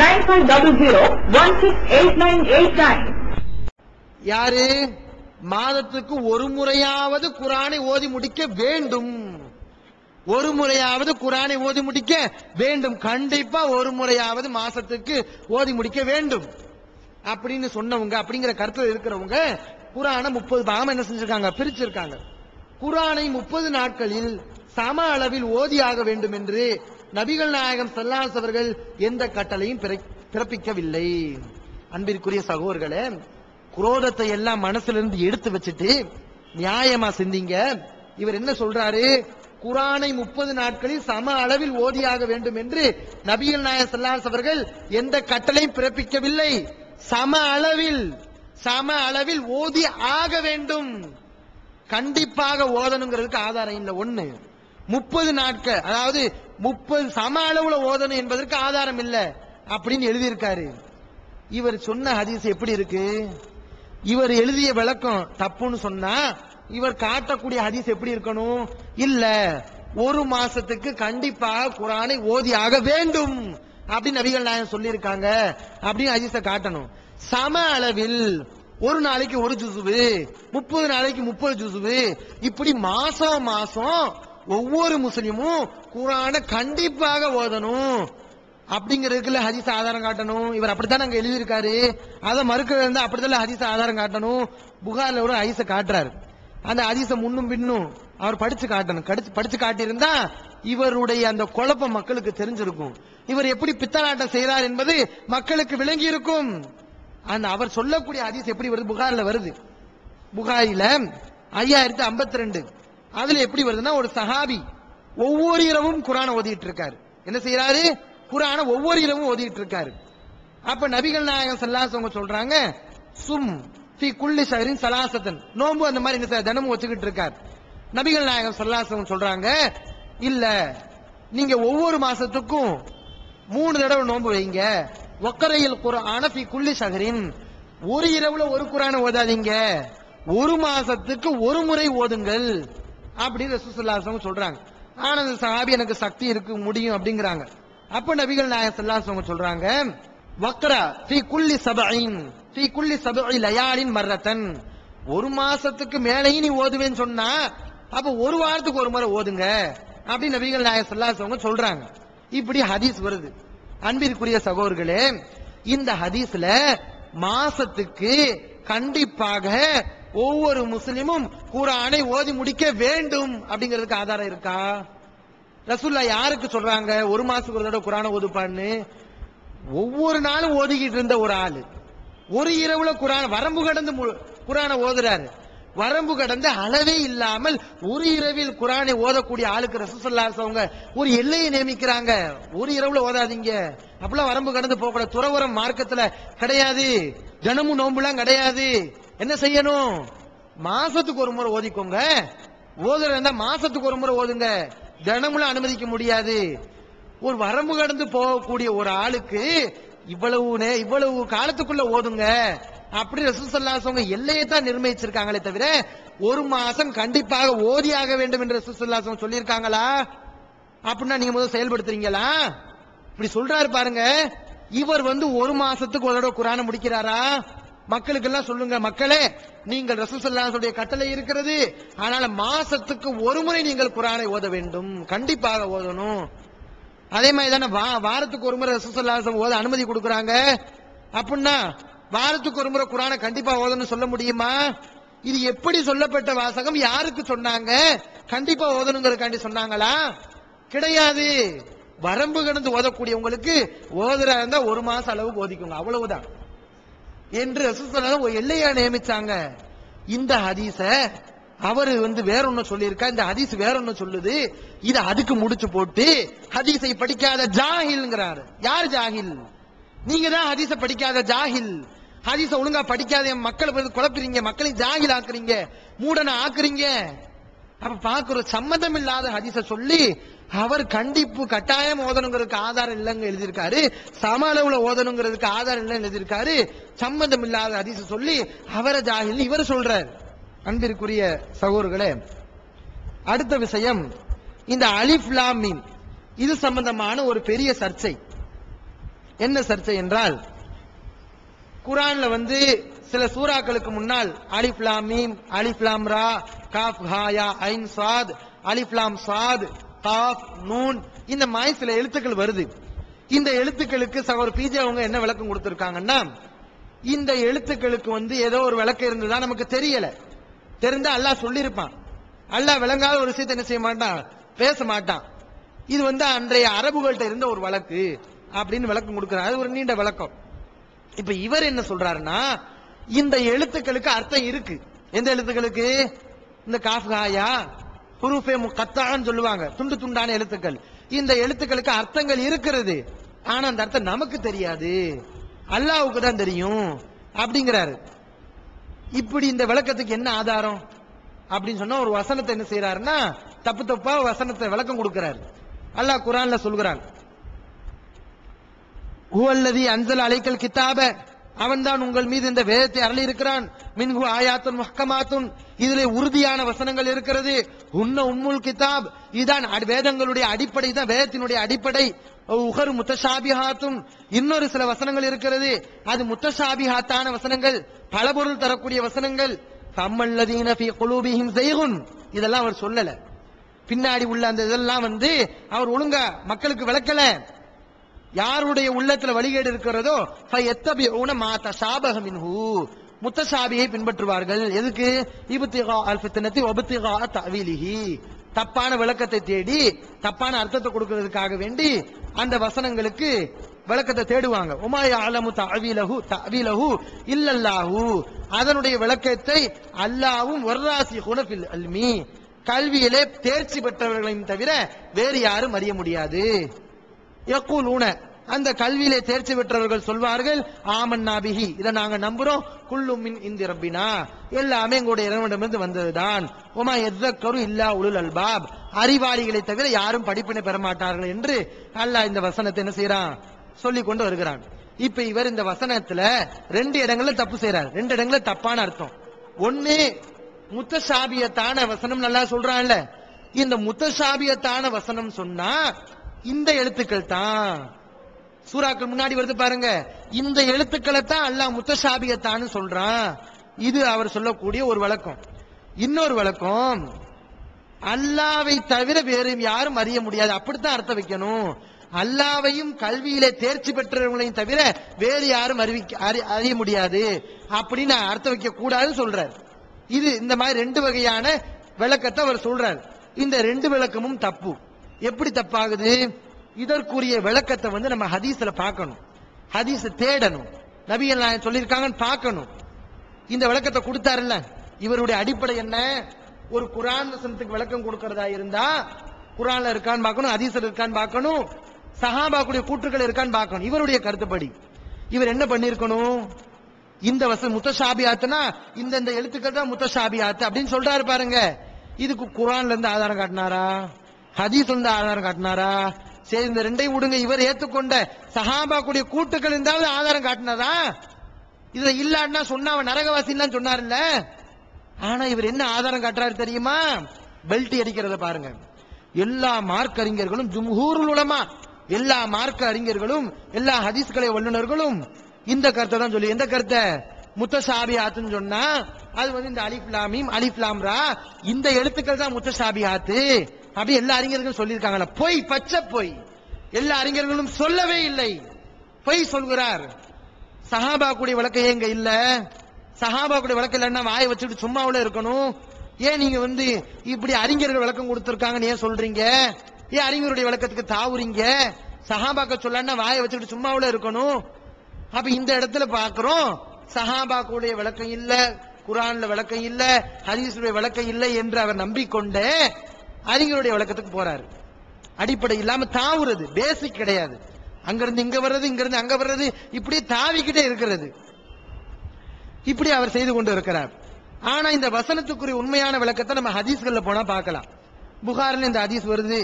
9500168989. யாரு மாதத்துக்கு ஒரு முறையாவது குரானை ஓதி முடிக்க வேண்டும், ஒரு முறையாவது குரானை ஓதி முடிக்க வேண்டும், கண்டிப்பா ஒரு முறையாவது மாசத்துக்கு ஓதி முடிக்க வேண்டும் அப்படின்னு சொன்னவங்க, அப்படிங்கிற கருத்துல இருக்கிறவங்க குரானை 30 பாகம் என்ன செஞ்சிருக்காங்க, பிரிச்சிருக்காங்க. குரானை 30 நாட்களில் சம அளவில் ஓதியாக வேண்டும் என்று நபிகள் நாயகம் ஸல்லல்லாஹு அலைஹி அவர்கள் எந்த கட்டளையும் பிறப்பிக்கவில்லை. அன்பிற்குரிய சகோதரர்களே, குரோதத்தை எல்லாம் மனசுல இருந்து எடுத்து வச்சுட்டு நியாயமா சிந்திங்க. இவர் என்ன சொல்றாரு, குரானை 30 நாட்களில் சம அளவில் ஓதியாக வேண்டும் என்று நபிகள் நாயகம் ஸல்லல்லாஹு அலைஹி அவர்கள் எந்த கட்டளையும் பிறப்பிக்கவில்லை. சம அளவில் ஓதி ஆக வேண்டும், கண்டிப்பாக ஓதணுங்கிறதுக்கு ஆதாரம் இல்லை. 1 30 நாட்கள், அதாவது 30 சம அளவுல ஓதணும் என்பதற்கு ஆதாரம் இல்லை அப்படின்னு எழுதியிருக்காரு. இவர் சொன்ன ஹதீஸ் எப்படி இருக்கு, இவர் எழுதிய விளக்கம் தப்புன்னு சொன்னா இவர் காட்டக்கூடிய ஹதீஸ் எப்படி இருக்கணும், இல்ல ஒரு மாசத்துக்கு கண்டிப்பாக குரானை ஓதி ஆக வேண்டும் அப்படின்னு நபிகள் நாயகம் சொல்லி இருக்காங்க அப்படின்னு ஹதீஸை காட்டணும். சம அளவில் ஒரு நாளைக்கு ஒரு ஜுசுவு, 30 நாளைக்கு 30 ஜுசுவு, இப்படி மாசம் ஒவ்வொரு முஸ்லிமும் குரானை கண்டிப்பாக ஓதணும் அப்படிங்கிறதுக்குள்ள ஹதீஸ் ஆதாரம் காட்டணும். இவர் அப்படித்தான் அங்க எழுதியிருக்காரு. அதை மறுக்கிறது இருந்தா அப்படித்தான் ஹதீஸ் ஆதாரம் காட்டணும். புகார்ல ஒரு ஹதீஸை காட்டுறாரு, அந்த ஹதீஸை முன்னும் பின்னும் அவர் படிச்சு காட்டணும். படிச்சு காட்டியிருந்தா இவருடைய அந்த குழப்பம் மக்களுக்கு தெரிஞ்சிருக்கும், இவர் எப்படி பித்தலாட்டம் செய்கிறார் என்பது மக்களுக்கு விளங்கி இருக்கும். அந்த அவர் சொல்லக்கூடிய ஹதீஸ் எப்படி வருது, புகார்ல வருது. புகாரில 5052 அதுல எப்படி வருதுன்னா, ஒரு சஹாபி ஒவ்வொரு இரவும் குரானை ஓதிட்டு இருக்காரு. என்ன செய்யறாரு, குரானை ஒவ்வொரு இரவும் ஓதிட்டு இருக்காரு. அப்ப நபிகள் நாயகம் ஸல்லல்லாஹு அலைஹி வஸல்லம் சொல்றாங்க, சும் ஃபி குல்லி ஷஹரின் ஸலாசத்தன், நோன்பு அந்த மாதிரி என்ன தினமும் வச்சுக்கிட்டு இருக்காரு. நபிகள் நாயகம் ஸல்லல்லாஹு அலைஹி வஸல்லம் சொல்றாங்க, இல்ல நீங்க ஒவ்வொரு மாசத்துக்கும் 3 தடவை நோன்பு வைங்க. வக்கரையில் குர்ஆன ஃபி குல்லி ஷஹரின், ஒரு இரவுல ஒரு குர்ஆனை ஓதாதீங்க, ஒரு மாசத்துக்கு ஒரு முறை ஓதுங்கள் அப்படின்னு ரசூலுல்லாஹி ஸல்லல்லாஹு அலைஹி வஸல்லம் சொல்றாங்க. ஆனா அந்த சஹாபி எனக்கு சக்தி இருக்கு முடியும் அப்படிங்கிறாங்க. அப்ப நபிகள் நாயகம் ஸல்லல்லாஹு அலைஹி வஸல்லம் சொல்றாங்க, வக்ரா ஃபீ குல்லி சபஈன் ஃபீ குல்லி சபஈ லயாலின் மர்ரத்தன், ஒரு மாசத்துக்கு மேலேயும் நீ ஓதுவேன்னு சொன்னா அப்ப ஒரு வாரத்துக்கு ஒரு முறை ஓதுங்க அப்படி நபிகள் நாயகம் ஸல்லல்லாஹு அலைஹி வஸல்லம் சொல்றாங்க. இப்படி ஹதீஸ் வருது. அன்பிற்குரிய சகோதரர்களே, இந்த ஹதீஸ்ல மாசத்துக்கு கண்டிப்பாக ஒவ்வொரு முஸ்லிமும் குர்ஆனை ஓதி முடிக்க வேண்டும் அப்படிங்கிறதுக்கு ஆதாரம் இருக்கா? ரசூலுல்லாஹ் யாருக்கு சொல்றாங்க ஒரு மாசத்துக்கு ஒரு தடவை குர்ஆனை ஓதுப்பான்னு? ஒவ்வொரு நாளும் ஓதிக்கிட்டு இருந்த ஒரு ஆளு ஒரு இரவுல குர்ஆன் வரம்பு கடந்து குர்ஆனை ஓதுறாரு. வரம்பு கடந்த அளவே இல்லாமல் ஒரு இரவில் குர்ஆனை ஓதக்கூடிய ஆளுக்கு ரசூலுல்லாஹி அவங்க ஒரு எல்லையை நியமிக்கிறாங்க. ஒரு இரவுல ஓதாதீங்க, அப்பெல்லாம் வரம்பு கடந்து போக கூடாது. துறவரம் மார்க்கத்துல கிடையாது, தினமும் நோம்புலாம் கிடையாது. என்ன செய்யணும்? மாசத்துக்கு ஒரு முறை ஓதிக்கோங்க. ஓதுறதா மாசத்துக்கு ஒரு முறை ஓதுங்க, தினமும் அனுமதிக்க முடியாது. ஒரு வரம்பு கடந்து போகக்கூடிய ஒரு ஆளுக்கு இவ்வளவு காலத்துக்குள்ள ஓதுங்க அப்படி ரசூல் ஸல்லல்லாஹு அலைஹி வஸல்லம் எல்லையை தான் நிர்ணயிச்சிருக்காங்களே தவிர ஒரு மாசம் கண்டிப்பாக ஓதியாக வேண்டும் என்று ரசூல் ஸல்லல்லாஹு அலைஹி வஸல்லம் சொல்லியிருக்காங்களா? அப்படின்னா நீங்க முதல்ல செயல்படுத்துறீங்களா? இப்படி சொல்றாரு பாருங்க. இவர் ஒரு மாசத்துக்கு ஒரு தடவை குர்ஆனை முடிக்கிறாரா? மக்களுக்கு எல்லாம் சொல்லுங்க, மக்களே நீங்கள் ரசூல் ஸல்லல்லாஹு அலைஹி வஸல்லம் கட்டளை இருக்கிறது, அதனால மாசத்துக்கு ஒரு முறை நீங்கள் குர்ஆனை ஓத வேண்டும், கண்டிப்பாக ஓதணும். அதே மாதிரி தானே வாரத்துக்கு ஒரு முறை ரசூல் ஸல்லல்லாஹு அலைஹி வஸல்லம் ஓத அனுமதி கொடுக்கறாங்க. அப்படின்னா வாரத்துக்கு ஒரு முறை குர்ஆனை கண்டிப்பா ஓதணும்னு சொல்ல முடியுமா? இது எப்படி சொல்லப்பட்ட வாசகம்? யாருக்கு சொன்னாங்க? கண்டிப்பா ஓதணுங்கிறதுக்காண்டி சொன்னாங்களா? கிடையாது. வரம்பு கடந்து ஓதக்கூடியவங்களுக்கு ஓதுறா இருந்தா ஒரு மாசம் அளவுக்கு ஓதிக்குங்க, அவ்வளவுதான் என்று ரசூல் ஸல்லல்லாஹு அலைஹி வஸல்லம் எல்லையா நியமிச்சாங்க. இந்த ஹதீஸ அவர் வேற ஒண்ணு சொல்லியிருக்கா, இந்த ஹதீஸ் வேற ஒண்ணு சொல்லுது. இது அதுக்கு முடிச்சு போட்டு ஹதீஸை படிக்காத ஜாஹில்ங்கிறாரு. யார் ஜாஹில்? நீங்க தான் ஹதீஸ படிக்காத ஜாஹில். ஹதீஸ ஒழுங்கா படிக்காத மக்களை குழப்பறீங்க, மக்களை ஜாஹில் ஆக்குறீங்க, மூடனை ஆக்குறீங்க. அப்ப பாக்குற சம்மதம் இல்லாத ஹதீஸ சொல்லி அவர் கண்டிப்பு கட்டாயம் ஓதணுங்கிறதுக்கு ஆதாரம் இல்லைங்க எழுதியிருக்காரு, சம அளவுல ஓதணுங்கிறதுக்கு ஆதாரம் இல்லைன்னு எழுதியிருக்காரு. சம்மதம் இல்லாத ஹதீஸ சொல்லி அவரை ஜாஹில் இவர் சொல்றார். அன்பிற்குரிய சகோதரர்களே, அடுத்த விஷயம் இந்த அலிஃப் லாம் மீம். இது சம்பந்தமான ஒரு பெரிய சர்ச்சை. என்ன சர்ச்சை என்றால், குர்ஆன்ல சில சூறாக்களுக்கு முன்னால் அலிஃப் லாம் மீம், அலிஃப் லாம் ரா, காஃப் ஹா யா ஐன் ஸாத், அலிஃப் லாம் ஸாத், காஃப் நூன், இந்த மாதிரி சில எழுத்துக்கள் வருது. இந்த எழுத்துக்களுக்கு சகோதரர் பிஜே அவங்க என்ன விளக்கம் கொடுத்திருக்காங்கன்னா, இந்த எழுத்துக்களுக்கு ஏதோ ஒரு விளக்கம் இருந்ததா நமக்கு தெரியல. தெரிந்தா அல்லாஹ் சொல்லியிருப்பான். அல்லாஹ் விளங்காத ஒரு விஷயத்தை என்ன செய்ய மாட்டான், பேச மாட்டான். இது அன்றைய அரபுகள்கிட்ட இருந்த ஒரு வழக்கு அப்படின்னு விளக்கம் கொடுக்கிறார். அது ஒரு நீண்ட விளக்கம். இப்ப இவர் என்ன சொல்றாருன்னா, இந்த எழுத்துக்களுக்கு அர்த்தம் இருக்கு. எந்த எழுத்துக்களுக்கு? இந்த காஃப் ஹாயா ஹுரூஃபே முகத்தான்னு சொல்லுவாங்க, துண்டு துண்டான எழுத்துக்கள். இந்த எழுத்துக்களுக்கு அர்த்தங்கள் இருக்கிறது, ஆனா அந்த அர்த்தம் நமக்கு தெரியாது, அல்லாஹ்வுக்கு தான் தெரியும் அப்படிங்கிறாரு. இப்படி இந்த விளக்கத்துக்கு என்ன ஆதாரம் அப்படின்னு சொன்னா, ஒரு வசனத்தை என்ன செய்யறாருன்னா தப்பு தப்பா வசனத்தை விளக்கம் கொடுக்கிறார். அல்லாஹ் குர்ஆன்ல சொல்கிறான், ஹுவல்லதி அன்ஸல அலைக்கல் கிதாப, அவன்தான் உங்கள் மீது இந்த வேதத்தை அருளி இருக்கிறான். மின்ஹு ஆயாத்துன் முஹ்கமாத்துன், இதிலே உறுதியான வசனங்கள் இருக்கிறது. உன்ன உம்முல் கிதாப், இதுதான் வேதங்களுடைய அடிப்படை, தான் வேதத்தினுடைய அடிப்படை. உஹர் முத்தஷாபிஹாத்துன், இன்னொரு சில வசனங்கள் இருக்கிறது, அது முத்தஷாபிஹாத்தான வசனங்கள், பல பொருள் தரக்கூடிய வசனங்கள். ஃபம்மல்லதீன ஃபீ குலூபிஹிம் ஸைகுன், இதெல்லாம் அவர் சொல்லல. பின்னாடி உள்ள அந்த இதெல்லாம் அவர் ஒழுங்கா மக்களுக்கு விளக்கல. யாருடைய உள்ளத்துல வழிகேடு இருக்கிறதோ ஃபயத்தபிஊன மா தஷாபஹ மின்ஹு, முத்தஷாபியை பின்பற்றுவார்கள். எதுக்கு? இப்திகா அல் ஃபித்னதி வப்திகா தஅவீலிஹி, தப்பான விளக்கத்தை தேடி தப்பான அர்த்தத்தை கொடுக்கிறதுக்காக வேண்டி அந்த வசனங்களுக்கு விளக்கத்தை தேடுவாங்க. உமா யஅலமு தஅவீலஹு இல்லல்லாஹு, அதனுடைய விளக்கத்தை அல்லாஹ்வும் வர்ராசிகுன ஃபில் இல்மி, கல்வியிலே தேர்ச்சி பெற்றவர்களையும் தவிர வேறு யாரும் அறிய முடியாது. யக்கூலூன, அந்த கல்வியிலே தேர்ச்சி பெற்றவர்கள் சொல்வார்கள், ஆமன்னா பிஹி, இதை நாங்க நம்புறோம், குல்லும் மின் இந்தி ரப்பினா, எல்லாமே எங்களுடைய இறைவனிடமிருந்து வந்ததுதான். உமா யذكரு இல்லா உலுல் அல்பாப், அறிவாளிகளை தவிர யாரும் படிப்பினை பெற மாட்டார்கள் என்று அல்லாஹ் இந்த வசனத்தை என்ன செய்யறான், சொல்லிக் கொண்டு வருகிறான். இப்ப இவர் இந்த வசனத்துல 2 இடங்கள்ல தப்பு செய்யறார். 2 இடங்கள்ல தப்பான அர்த்தம். ஒன்னு, முத்தஷாபியத்தான வசனம் நல்லா சொல்றான்ல, இந்த முத்தஷாபியத்தான வசனம் சொன்னா இந்த எழுத்துக்கள் தான், சூறாக்கள் முன்னாடி வருது பாருங்க, இந்த எழுத்துக்களை தான் அல்லாஹ் முத்தஷாபியத்தான்னு சொல்றான். இது அவர் சொல்லக்கூடிய ஒரு விளக்கம். இன்னொரு விளக்கம், அல்லாவை தவிர வேறு யாரும் அறிய முடியாது, அப்படித்தான் அர்த்தம் வைக்கணும். அல்லாவையும் கல்வியிலே தேர்ச்சி பெற்றவங்களையும் தவிர வேறு யாரும் அறிய முடியாது அப்படின்னு அர்த்தம் வைக்க கூடாதுன்னு சொல்றார். இது இந்த மாதிரி 2 வகையான விளக்கத்தை அவர் சொல்றார். இந்த 2 விளக்கமும் தப்பு. எப்படி தப்பாகுது? இதற்குரிய விளக்கத்தை நம்ம ஹதீஸ்ல பார்க்கணும், ஹதீஸ் தேடணும், நபிகள் நாயகம் சொல்லியிருக்காங்கன்னு பார்க்கணும். இந்த விளக்கத்தை கொடுத்தாருல்ல, இவருடைய அடிப்படை என்ன? ஒரு குர்ஆன் வசனத்துக்கு விளக்கம் கொடுக்கறதா இருந்தா குர்ஆன்ல இருக்கான்னு பார்க்கணும், ஹதீஸ்ல இருக்கான்னு பார்க்கணும், சஹாபாக்குடைய கூற்றுக்கள் இருக்கான்னு பார்க்கணும். இவருடைய கருத்துப்படி இவர் என்ன பண்ணிருக்கணும்? இந்த வசனம் முத்தஷாபியாத்துனா இந்த எழுத்துக்கள் தான் முத்தஷாபியாத்து அப்படின்னு சொல்றாரு பாருங்க. இதுக்கு குர்ஆன்ல இருந்து ஆதாரம் காட்டினாரா, ஹதீஸ்ல இருந்து ஆதாரம் காட்டினாரா? சரி, இந்த ரெண்டையும் விடுங்க. இவர் ஏத்துக்கொண்ட சஹாபாக்குடைய கூட்டுக்கள் இருந்தாலும் ஆதாரம் காட்டினாரா? இதுல இல்லான்னா சொன்னா அவன் நரகவாசின்னு சொன்னார்ல. ஆனா இவர் என்ன ஆதாரம் காட்டுறாரு தெரியுமா? பெல்ட் அடிக்கிறத பாருங்க. எல்லா மார்க் அறிஞர்களும், ஜும்ஹூருல் உலமா, எல்லா மார்க்க அறிஞர்களும், எல்லா ஹதீஸ்களை வல்லுநர்களும் இந்த கருத்தை தான் சொல்லி, எந்த கருத்தை? முத்தஷாபியாத்துன்னு சொன்னா அது இந்த அலிஃப் லாம் மீம், அலிஃப் லாம் ரா, இந்த எழுத்துக்கள் தான் முத்தஷாபியாத்து அப்படி எல்லா அறிஞர்களும் சொல்லியிருக்காங்களா? பொய், பச்சை பொய். எல்லா அறிஞர்களும் சொல்லவே இல்லை, பொய் சொல்கிறார். சஹாபாக்குடைய விளக்கம் ஏங்க இல்ல? சஹாபாக்குடைய விளக்கம் இல்லைன்னா வாயை வச்சுட்டு சும்மாவுல இருக்கணும். ஏன் நீங்க இப்படி அறிஞர்கள் விளக்கம் கொடுத்திருக்காங்கன்னு ஏன் சொல்றீங்க? ஏன் அறிஞருடைய விளக்கத்துக்கு தாவுறீங்க? சஹாபாக்க சொல்லன்னா வாயை வச்சுட்டு சும்மாவுல இருக்கணும். அப்ப இந்த இடத்துல பாக்குறோம் சஹாபாக்குடைய விளக்கம் இல்ல, குர்ஆன்ல விளக்கம் இல்ல, ஹதீஸுடைய விளக்கம் இல்லை என்று அவர் நம்பிக்கொண்டு அறிஞருடைய விளக்கத்துக்கு போறாரு. அடிப்படை இல்லாம தாவுறது பேசிக் கிடையாது. அங்கிருந்து இங்க வர்றது, இங்க இருந்து அங்க வர்றது, இப்படி தாவிக்கிட்டே இருக்கிறது. இப்படி அவர் செய்து கொண்டு இருக்கிறார். ஆனா இந்த வசனத்துக்குரிய உண்மையான விளக்கத்தை நம்ம ஹதீஸ்கள்ல போனா பார்க்கலாம். புகாரில் இந்த ஹதீஸ் வருது,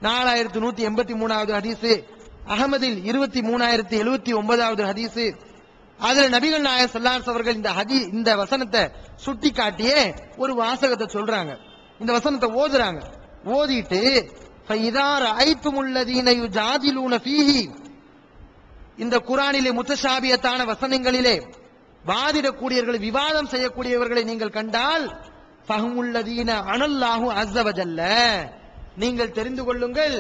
4183வது ஹதீஸ், அகமதில் 23079வது ஹதீஸ். அதுல நபிகள் நாயகம் ஸல்லல்லாஹு அலைஹி அவர்கள் இந்த வசனத்தை சுட்டி காட்டியே ஒரு வாசகத்தை சொல்றாங்க. இந்த வசனத்தை ஓதுறாங்க. ஓதிட்டு ஃபைதா ரஐதுமுல்லதீன யுஜாதிலூன ஃபீஹி, இந்த குர்ஆனிலே முத்தஷாபியத்தான வசனங்களிலே வாதிடக்கூடியவர்களை, விவாதம் செய்யக்கூடியவர்களை நீங்கள் கண்டால் ஃபஹமுல்லதீன அனல்லாஹு அஸ்ஸ வஜல்ல, நீங்கள் தெரிந்து கொள்ளுங்கள்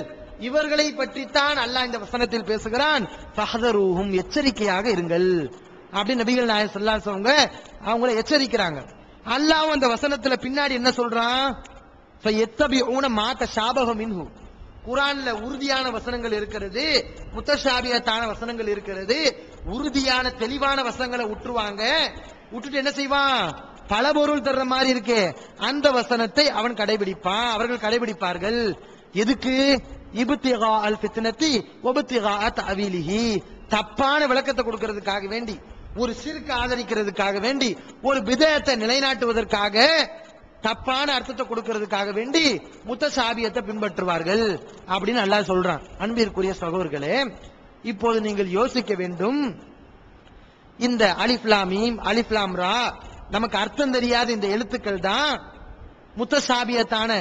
இவர்களை பற்றித்தான் அல்லாஹ் இந்த வசனத்தில் பேசுகிறான். ஃபஹதரூஹும், எச்சரிக்கையாக இருங்கள் அப்படி நபிகள் நாயகம் ஸல்லல்லாஹு அலைஹி வஸல்லம் அவங்களை எச்சரிக்கிறாங்க. அல்லாஹ் அந்த வசனத்துல பின்னாடி என்ன சொல்றான்? ஃபயத்தபிஊன மா தஷாபஹ மின்ஹு, குர்ஆன்ல உறுதியான வசனங்கள் இருக்கிறது, முத்தஷாபியத்தான வசனங்கள் இருக்கிறது. உறுதியான தெளிவான வசனங்களை விட்டுருவாங்க. விட்டுட்டு என்ன செய்வான்? பல பொருள் தர்ற மாதிரி இருக்கு அந்த வசனத்தை அவன் கடைபிடிப்பான், அவர்கள் கடைபிடிப்பார்கள். எதுக்கு? இப்திகா அல் ஃபித்னதி வப்திகா தஅவீலிஹி, தப்பான விளக்கத்தை கொடுக்கிறதுக்காக வேண்டி, ஒரு ஷிர்க் ஆதரிக்கிறதுக்காக வேண்டி, ஒரு பிதஅத்தை நிலைநாட்டுவதற்காக, தப்பான அர்த்தத்தை கொடுக்கிறதுக்காக வேண்டி முத்தஷாபியத்தை பின்பற்றுவார்கள் அப்படின்னு அல்லாஹ் சொல்றான். அன்பிற்குரிய சகோதரர்களே, இப்போது நீங்கள் யோசிக்க வேண்டும், இந்த அலிஃப் லாம் மீம், அலிஃப் லாம் ரா நமக்கு அர்த்தம் தெரியாத இந்த எழுத்துக்கள் தான் முத்தஷாபியத்தான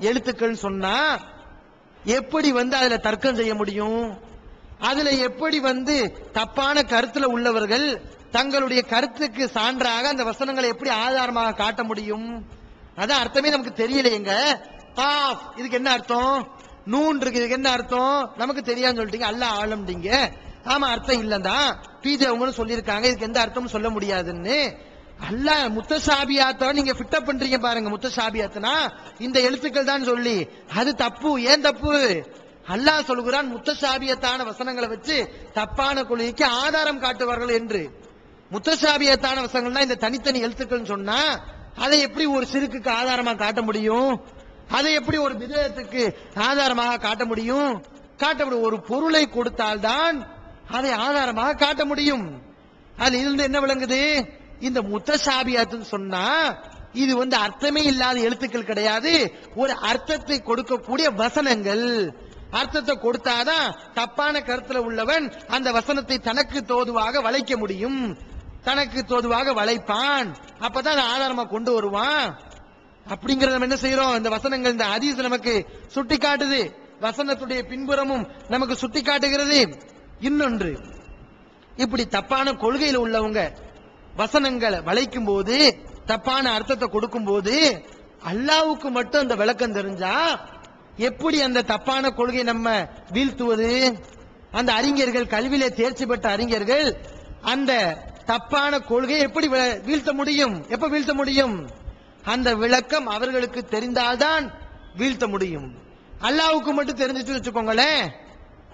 எழுத்துக்கள் சொன்னா எப்படி அதுல தர்க்கம் செய்ய முடியும்? அதுல எப்படி தப்பான கருத்துல உள்ளவர்கள் தங்களுடைய கருத்துக்கு சான்றாக அந்த வசனங்களை எப்படி ஆதாரமாக காட்ட முடியும்? அதான் அர்த்தமே நமக்கு தெரியலையேங்க. காஃப் இதுக்கு என்ன அர்த்தம்? நூன் இருக்கு, இதுக்கு என்ன அர்த்தம்? நமக்கு தெரியாதுன்னு சொல்லிட்டீங்க, அல்லாஹ் ஆலம்டீங்க. ஆமா, அர்த்தம் இல்லதான் பிஜேவங்களும் சொல்லியிருக்காங்க, இதுக்கு எந்த அர்த்தமும் சொல்ல முடியாதுன்னு. அல்லாஹ் முத்தஷாபியாத்த நீங்க ஃபிட்டப் பண்றீங்க பாருங்க. முத்தஷாபியாத்னா இந்த எழுத்துக்கள் தான் சொல்லி, அது தப்பு. ஏன் தப்பு? அல்லாஹ் சொல்கிறான் முத்தஷாபியத்தான வசனங்களை வச்சு தப்பான கொள்கைக்கு ஆதாரம் காட்டுவார்கள் என்று. முத்தஷாபியத்தான வசனங்கள்னா இந்த தனித்தனி எழுத்துக்கள் சொன்னா அதை எப்படி ஒரு ஷிர்க்குக்கு ஆதாரமாக காட்ட முடியும்? அதை எப்படி ஒரு பிதஅத்துக்கு ஆதாரமாக காட்ட முடியும்? காட்ட முடியும். ஒரு பொருளை கொடுத்தால்தான் அதை ஆதாரமாக காட்ட முடியும். அதுல இருந்து என்ன விளங்குது? இந்த முத்தஷாபியாத்துன்னு சொன்னா இது அர்த்தமே இல்லாத எழுத்துக்கள் கிடையாது, ஒரு அர்த்தத்தை கொடுக்கக்கூடிய வசனங்கள். அர்த்தத்தை கொடுத்தாதான் தப்பான கருத்துல உள்ளவன் அந்த வசனத்தை தனக்கு தோதுவாக வளைக்க முடியும், தனக்கு தோதுவாக வளைப்பான், அப்பதான் ஆதாரமா கொண்டு வருவான். அப்படிங்கறத நம்ம என்ன செய்யறோம்? இந்த வசனங்கள், இந்த ஹதீஸ் நமக்கு சுட்டி காட்டுது, வசனத்துடைய பின்புறமும் நமக்கு சுட்டி காட்டுகிறது. இன்னொன்று, இப்படி தப்பான கொள்கையில் உள்ளவங்க வசனங்களை வளைக்கும் போது, தப்பான அர்த்தத்தை கொடுக்கும் போது, அல்லாஹ்வுக்கு மட்டும் அந்த விளக்கம் தெரிஞ்சா எப்படி அந்த தப்பான கொள்கை நம்ம வீழ்த்துவது? அந்த அறிஞர்கள், கல்வியிலே தேர்ச்சி பெற்ற அறிஞர்கள் அந்த தப்பான கொள்கையை எப்படி வீழ்த்த முடியும்? எப்ப வீழ்த்த முடியும்? அந்த விளக்கம் அவர்களுக்கு தெரிந்தால்தான் வீழ்த்த முடியும். அல்லாஹ்வுக்கு மட்டும் தெரிஞ்சிட்டு வச்சுக்கோங்களேன்,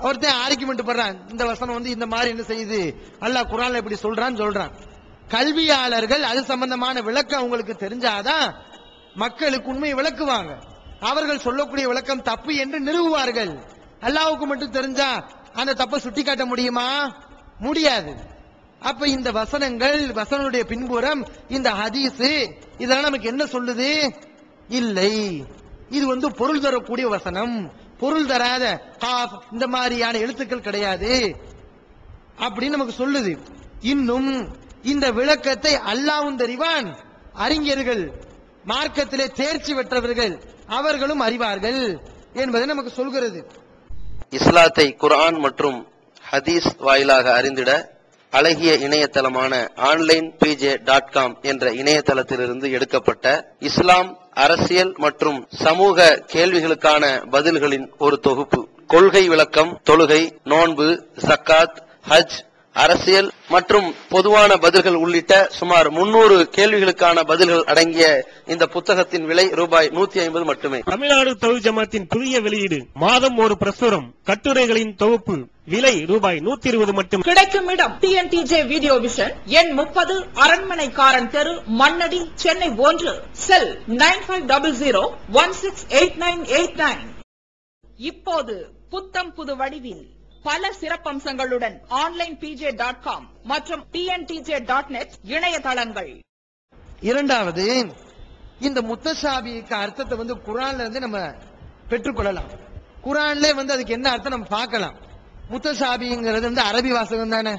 ஒருத்தன் ஆர்கியூமெண்ட் பண்றான், இந்த வசனம் இந்த மாதிரி என்ன செய்யுது, அல்லாஹ் குர்ஆன்ல இப்படி சொல்றான்னு சொல்றான். கல்வியாளர்கள் அது சம்பந்தமான விளக்கம் அவங்களுக்கு தெரிஞ்சாதான் மக்களுக்கு உண்மையை விளக்குவாங்க. அவர்கள் சொல்லக்கூடிய விளக்கம் தப்பு என்று நிறுவுவார்கள். அல்லாஹ்வுக்கு மட்டும் தெரிஞ்சா அந்த தப்பை சுட்டி காட்ட முடியுமா? முடியாது. அப்ப இந்த வசனங்கள், வசனங்களுடைய பின்புறம் இந்த ஹதீஸ் இதெல்லாம் நமக்கு என்ன சொல்லுது? இல்லை, இது பொருள் தரக்கூடிய வசனம், பொருள் தராத காஃப் இந்த மாதிரியான எழுத்துக்கள் கிடையாது அப்படின்னு நமக்கு சொல்லுது. இன்னும் இந்த விளக்கத்தை அல்லாஹ்வும் தெரிவான், அறிஞர்கள், மார்க்கத்திலே தேர்ச்சி பெற்றவர்கள் அவர்களும் அறிவார்கள் என்பதை நமக்கு சொல்கிறது. இஸ்லாத்தை குர்ஆன் மற்றும் ஹதீஸ் வாயிலாக அறிந்திட அழகிய இணையதளமான onlinepj.com என்ற இணையதளத்திலிருந்து எடுக்கப்பட்ட இஸ்லாம், அரசியல் மற்றும் சமூக கேள்விகளுக்கான பதில்களின் ஒரு தொகுப்பு. கொள்கை விளக்கம், தொழுகை, நோன்பு, ஜக்காத், ஹஜ், அரசியல் மற்றும் பொதுவான பதில்கள் உள்ளிட்ட சுமார் 300 கேள்விகளுக்கான பதில்கள் அடங்கிய இந்த புத்தகத்தின் விலை ரூபாய் 150 மட்டுமே. தமிழ்நாடு தௌஹீத் ஜமாத்தின் புதிய வெளியீடு, மாதம் ஒரு பிரசுரம், கட்டுரைகளின் தொகுப்பு, விலை ரூபாய் 120 மட்டும். கிடைக்கும் இடம் டிஎன்டிஜே வீடியோ விஷன், எண் 30, அரண்மனைக்காரன் தெரு, மண்ணடி, சென்னை 1. செல் 9500168989. இப்போது புத்தம் புது வடிவில் பல சிறப்பம்சங்களுடன் onlinepj.com மற்றும் tntj.net இணையதளங்கள். இரண்டாவது, இந்த முத்தஷாபிக்கு அர்த்தத்தை குர்ஆன்ல இருந்து நம்ம பெற்றுக்கொள்ளலாம். குர்ஆன்ல அதுக்கு என்ன அர்த்தம் நம்ம பார்க்கலாம். முத்தஷாபிங்கிறது அரபி வாசகம் தானே,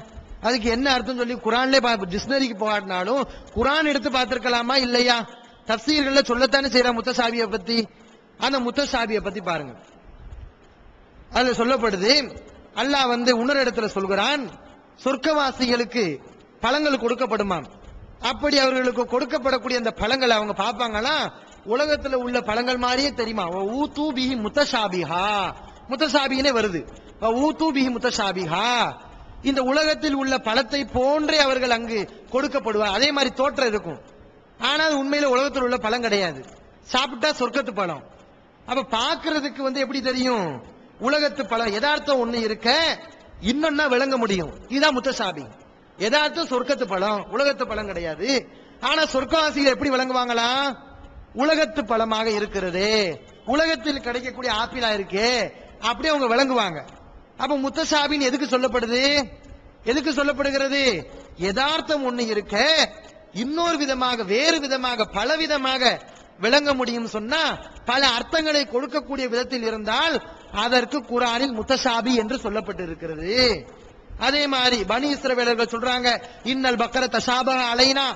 அதுக்கு என்ன அர்த்தம் சொல்லி குர்ஆன்ல டிக்ஷனரிக்கு போகாட்டினாலும் குர்ஆன் எடுத்து பார்த்திருக்கலாமா இல்லையா? தஃசீர்கள்ல சொல்லத்தானே செய்யற முத்தஷாபியை பத்தி. அந்த முத்தஷாபியை பத்தி பாருங்க, அதுல சொல்லப்படுது, அல்லாஹ் இன்னொரு இடத்துல சொல்கிறான், சொர்க்கவாசிகளுக்கு பழங்கள் கொடுக்கப்படுமாம். அப்படி அவர்களுக்கு கொடுக்கப்படக்கூடிய அந்த பழங்களை அவங்க பார்ப்பாங்களா, உலகத்துல உள்ள பழங்கள் மாதிரியே தெரியுமா. ஊது பிஹி முத்தஷாபிஹா, முத்தஷாபிஹே வருது. ஊது பிஹி முத்தஷாபிஹா, இந்த உலகத்தில் உள்ள பழத்தை போன்றே அவர்கள் அங்கு கொடுக்கப்படுவார். அதே மாதிரி தோற்றம் இருக்கும், ஆனால் உண்மையில உலகத்தில் உள்ள பழம் கிடையாது. சாப்பிட்டா சொர்க்கத்து பழம். அப்ப பாக்குறதுக்கு எப்படி தெரியும்? உலகத்து பழம் யதார்த்தம் ஒண்ணு இருக்க இன்னொன்னா விளங்க முடியும். இதுதான் முத்தஷாபி. யதார்த்தம் சொர்க்கத்து பழம், உலகத்து பழம் கிடையாது. ஆனா சொர்க்கவாசிகள் எப்படி விளங்குவாங்களா? உலகத்து பழமாக இருக்கிறது, உலகத்தில் கிடைக்கக்கூடிய ஆப்பிளா இருக்கே, அப்படியே அவங்க விளங்குவாங்க. அப்ப முத்தஷாபின்னு எதுக்கு சொல்லப்படுது? எதுக்கு சொல்லப்படுகிறது? யதார்த்தம் ஒண்ணு இருக்க இன்னொரு விதமாக, வேறு விதமாக, பல விதமாக விளங்க முடியும் சொன்னா, பல அர்த்தங்களை கொடுக்கக்கூடிய விதத்தில் இருந்தால் அதற்கு குர்ஆனில் முத்தஷாபி என்று சொல்லப்பட்டிருக்கிறது. அதே மாதிரி பனி இஸ்ரவேலர்கள் சொல்றாங்க, இன்னல் பக்கர தஷாபஹ அலைனா,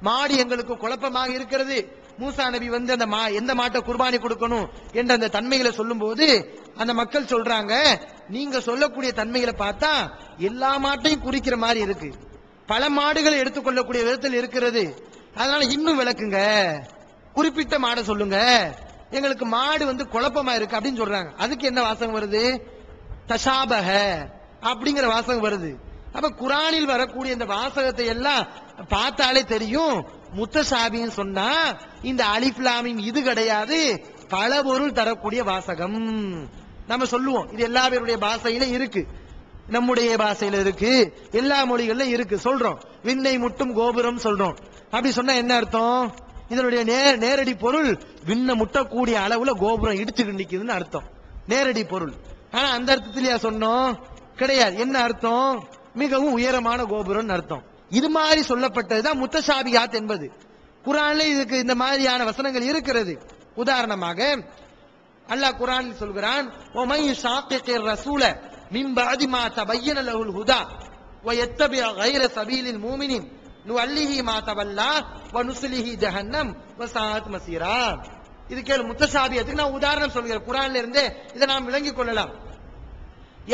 மாடு எங்களுக்கு குழப்பமாக இருக்கிறது. மூசா நபி அந்த எந்த மாட்டை குர்பானி கொடுக்கணும் என்ற அந்த தன்மைகளை சொல்லும் போது அந்த மக்கள் சொல்றாங்க, நீங்க சொல்லக்கூடிய தன்மைகளை பார்த்தா எல்லா மாட்டையும் குறிக்கிற மாதிரி இருக்கு, பல மாடுகளை எடுத்துக்கொள்ளக்கூடிய விதத்தில் இருக்கிறது. அதனால இன்னும் விளக்குங்க, குறிப்பிட்ட மாடை சொல்லுங்க, எங்களுக்கு மாடு குழப்பமா இருக்கு அப்படின்னு சொல்றாங்க. அதுக்கு என்ன வாசகம் வருது? தஷாபஹ அப்படிங்கிற வாசகம் வருது. அப்ப குர்ஆனில் வரக்கூடிய இந்த வாசகத்தை எல்லாம் பார்த்தாலே தெரியும், முத்தஷாபின்னு சொன்னா இந்த அலிஃப் லாம் மீம் இது கிடையாது, பல பொருள் தரக்கூடிய வாசகம். நம்ம சொல்லுவோம், இது எல்லா பேருடைய பாஷையில இருக்கு, நம்முடைய பாஷையில இருக்கு, எல்லா மொழிகள்ல இருக்கு சொல்றோம். விண்ணை முட்டும் கோபுரம் சொல்றோம். அப்படி சொன்னா என்ன அர்த்தம்? இதனுடைய நேரடி பொருள் விண்ண முட்டக்கூடிய அளவுல கோபுரம் இடிச்சுட்டு நிக்குதுன்னு அர்த்தம், நேரடி பொருள். ஆனா அந்த அர்த்தத்திலேயா சொன்னோம்? கிடையாது. என்ன அர்த்தம்? மிகவும் உயரமான கோபுரம் அர்த்தம். இது மாதிரி சொல்லப்பட்டதுதான் முத்தஷாபியாத் என்பது. குர்ஆன்ல இதுக்கு இந்த மாதிரியான வசனங்கள் இருக்கிறது. உதாரணமாக அல்லாஹ் குர்ஆனில் சொல்கிறான், وَمَن يُشَاقِقِ الرَّسُولَ مِن بَعْدِ مَا تَبَيَّنَ لَهُ الْهُدَى وَيَتَّبِعْ غَيْرَ سَبِيلِ الْمُؤْمِنِينَ نُوَلِّهِ مَا تَوَلَّى وَنُصْلِهِ جَهَنَّمَ وَسَاءَتْ مَصِيرًا. இது கேளு, முத்தஷாபியத்துக்கு நான் உதாரணம் சொல்கிறேன். குர்ஆன்ல இருந்தே இதை நாம் விளங்கிக் கொள்ளலாம்.